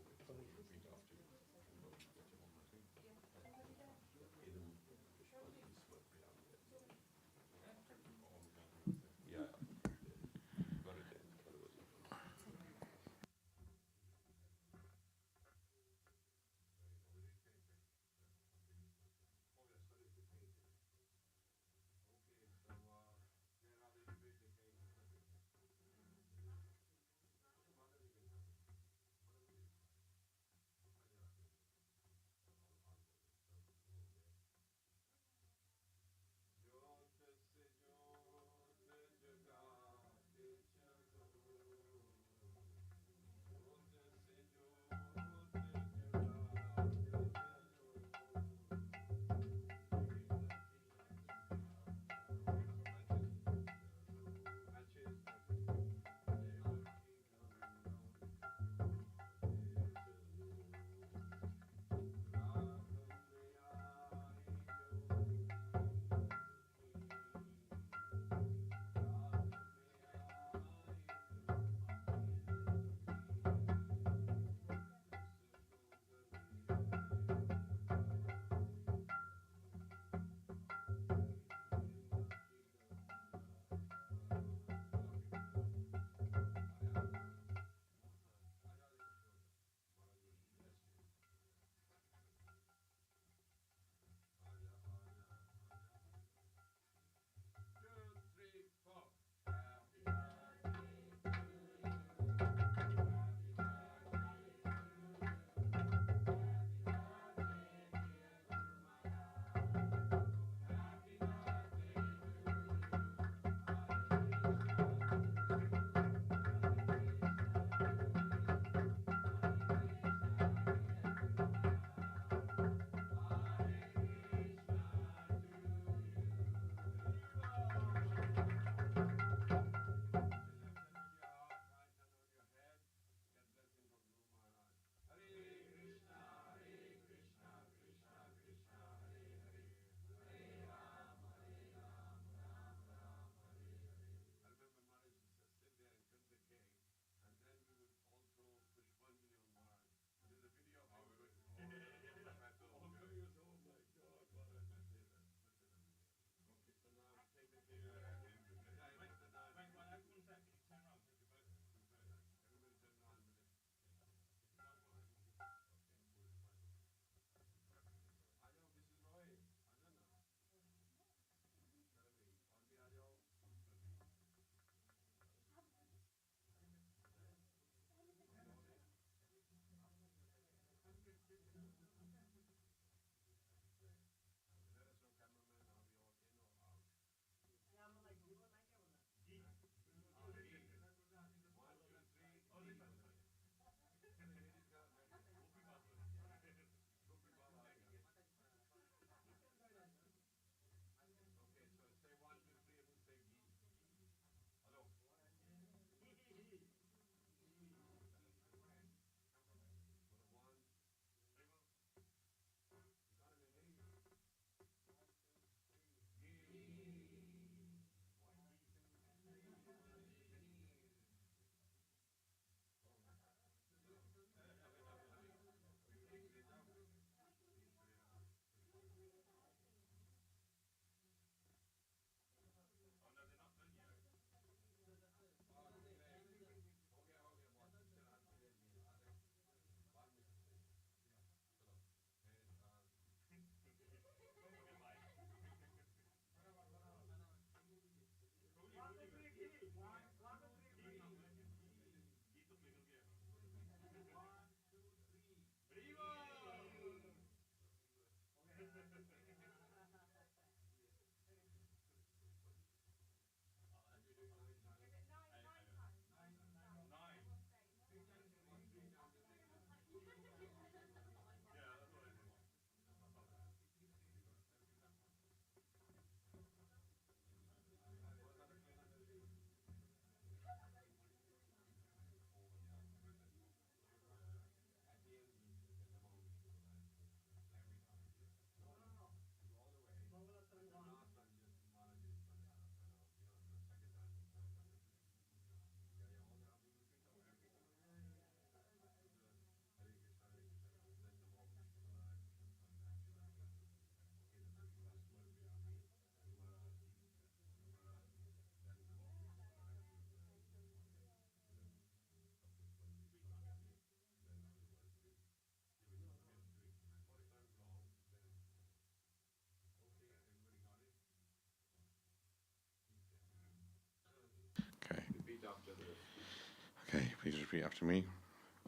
Okay, please repeat after me.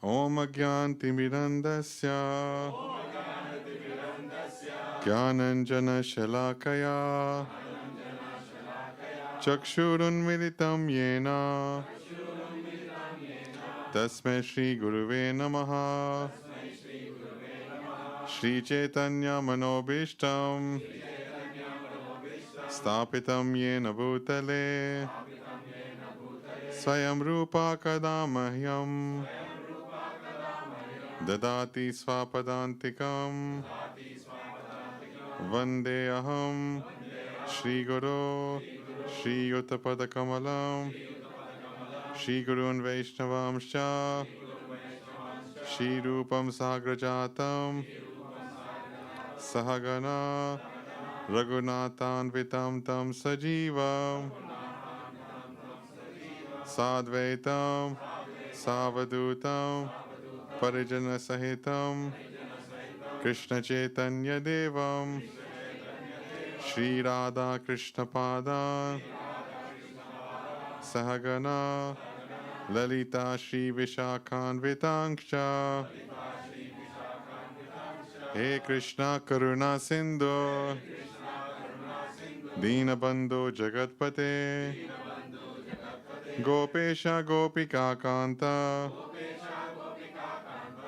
Om Agyantimirandasya Gyananjana Shalakaya Chakshurunmilitam Yena Tasmai Shri Guruve Namaha Shri Chaitanya Manobishtam Stapitam Yena Bhutale Swayam Rupa Kadamahyam Dadati Swapadantikam Vande Aham Shri Guru Shri Uttapada Kamalam Shri Gurun Vaishnavamscha Shri Rupam Sagrajatam Sahagana Raghunathan Vitam Tam Sajivam Sadvaitam Savadutam Parijana Sahitam Krishna Chaitanya Devam Shri Radha Krishna Pada Sahagana Lalita Shri Vishakhan Vitanksha He Krishna Karuna Sindhu Dinabandhu Jagatpate Gopesha Gopika Kanta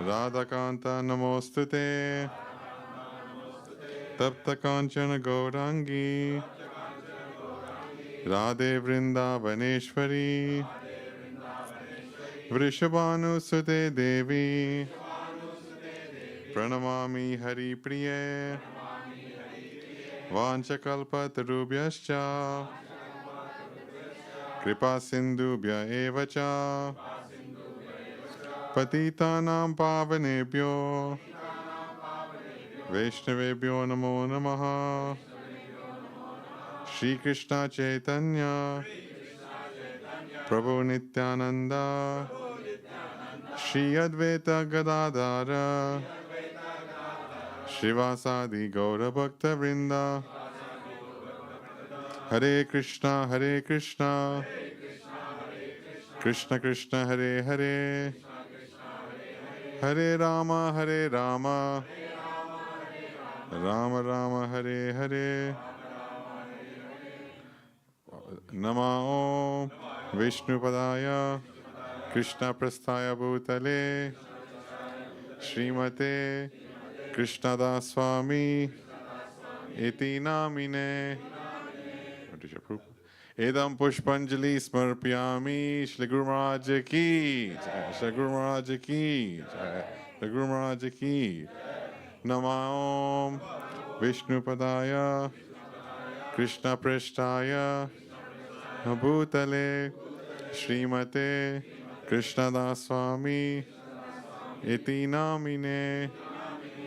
Radhakanta Namostute Tapta Kanchana Gaurangi Radhe Vrindavaneshwari Vrishabhanu Sute Devi Pranamami Hari Priye Vanchakalpatarubhyascha Kripa Sindhubhya Evacha Patitanam Pavanebhyo Vaishnavebhyo Namo Namaha Shri Krishna Chaitanya Prabhu Nityananda Shri Advaita Gadadhara Shivasadi Gaura Bhakta Vrinda Hare Krishna Krishna Krishna Hare Hare Hare Rama Rama Rama Hare Hare Nama Om Vishnu Padaya Krishna Prasthaya Bhutale Srimate Krishna Das Swami Iti Namine Edam Pushpanjali Smarpyami Shri Guru Maharaj Ki Jai Shri Guru Maharaj Ki Jai Shri Guru Maharaj Ki Nama Om Vishnu Padaya Krishna Prasthaya Bhutale Srimate Krishna Das Swami Iti Namine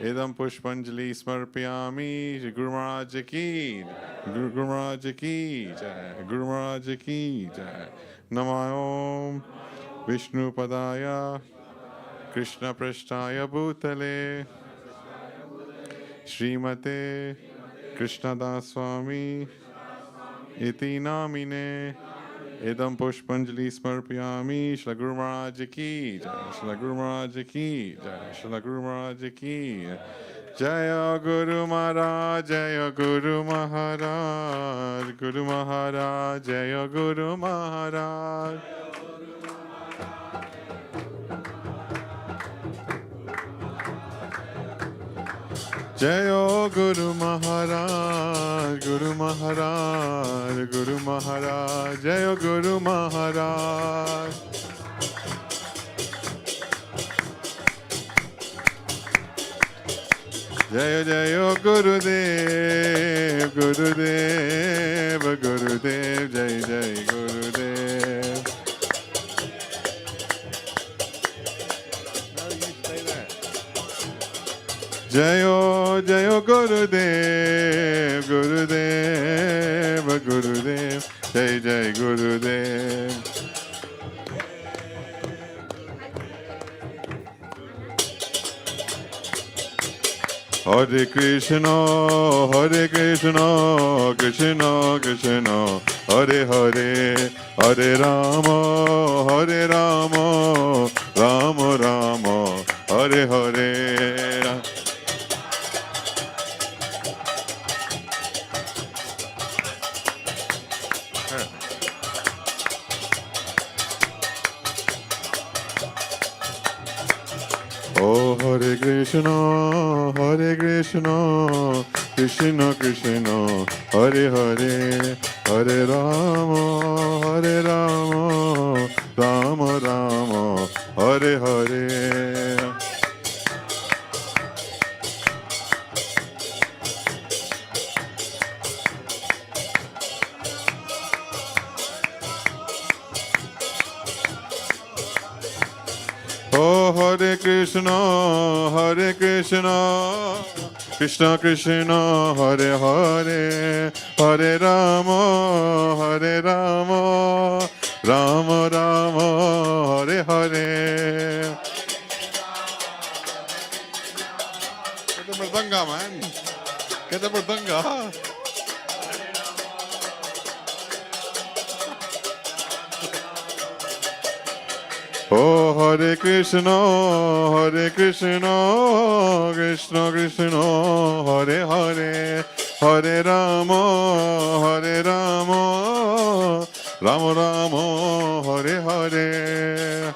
Edam Pushpanjali Smarpyami Shri Guru Maharaj Ki Guru Maharaj Ki Jai Guru Maharaj Ki Jai Nama Om Vishnu Padaya Krishna Prasthaya Bhutale Srimate Krishna Das Swami Iti Namine Edam Pushpanjali Smarpyami Shri Guru Maharaj Ki Jai Shri Guru Maharaj Ki Jai Shri Guru Maharaj Ki Jaya Guru Maharaj Jaya Guru Maharaj Guru Maharaj Jaya Guru Maharaj Jaya Guru Maharaj Guru Maharaj Guru Maharaj Jaya Guru Maharaj Jaya Jaya Gurudev Gurudev Gurudev Jai Jai Gurudev. No, you stay there. Jayo Jayo Gurudev Gurudev Gurudev Jai Jai Gurudev. Hare Krishna, Krishna Krishna, Hare Hare, Hare Rama, Rama Rama, Hare Hare. Oh, Hare Krishna, Krishna Krishna, Hare Hare, Hare Rama, Rama Rama, Hare Hare. Oh, Hare Krishna, Krishna Krishna, Hare Hare, Hare Rama, Rama Rama, Hare Hare. Get the mridanga, man. Get the mridanga. Oh, Hare Krishna, Krishna Krishna, Hare Hare, Hare Rama, Rama Rama, Hare Hare.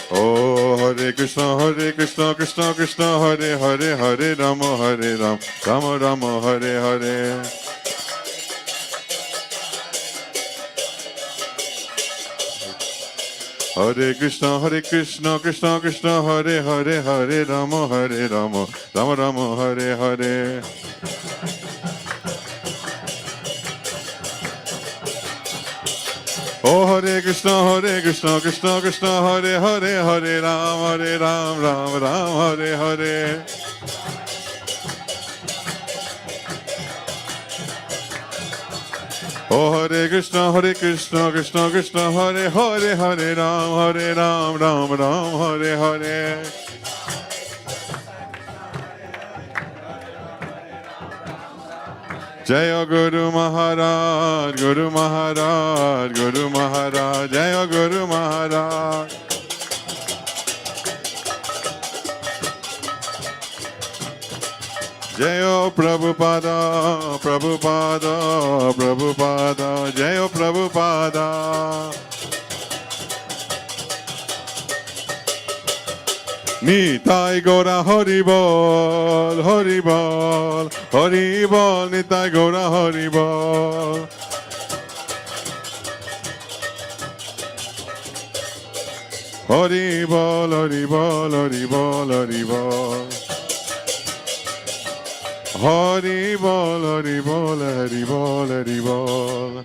Oh, Hare Krishna, Krishna Krishna, Hare Hare, Hare Rama, Rama Rama, Hare Hare. Hare Krishna, Krishna Krishna, Hare Hare, Hare Rama, Rama Rama, Hare Hare. Oh, Hare Krishna, Krishna Krishna, Hare Hare, Hare Ram, Ram Ram, Hare Hare. Oh, Hare Krishna, Krishna Krishna, Hare Hare, Hare Ram, Ram Ram, Hare Hare. Jaya Guru Maharaj, Guru Maharaj, Guru Maharaj, Jaya Guru Maharaj. Jaya Prabhupada, Prabhupada, Prabhupada, Jaya Prabhupada. Nitai Gora Haribol, Haribol, Haribol, Nitai Gora Haribol. Haribol, Haribol, Haribol, Haribol. Haribol, Haribol, Haribol, Haribol.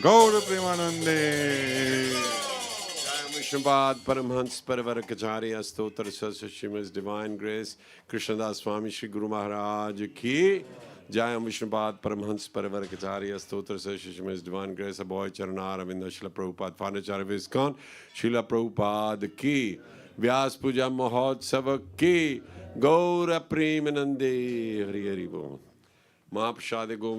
Gaura Premanande. Shabbat Paramhans Paravarakacharya Stotra Sasashima's Divine Grace Krishnadas Swami Shri Guru Maharaj Ki Jayam Vishnupad Paramhans Paravarakacharya Stotra Sasashima's Divine Grace Aboy Charanara Vinda Srila Prabhupada Founder of ISKCON Srila Prabhupada Ki Vyas Puja Mahotsava Ki Gaura Premanande Hari Hari Bol Mahaprasade Govind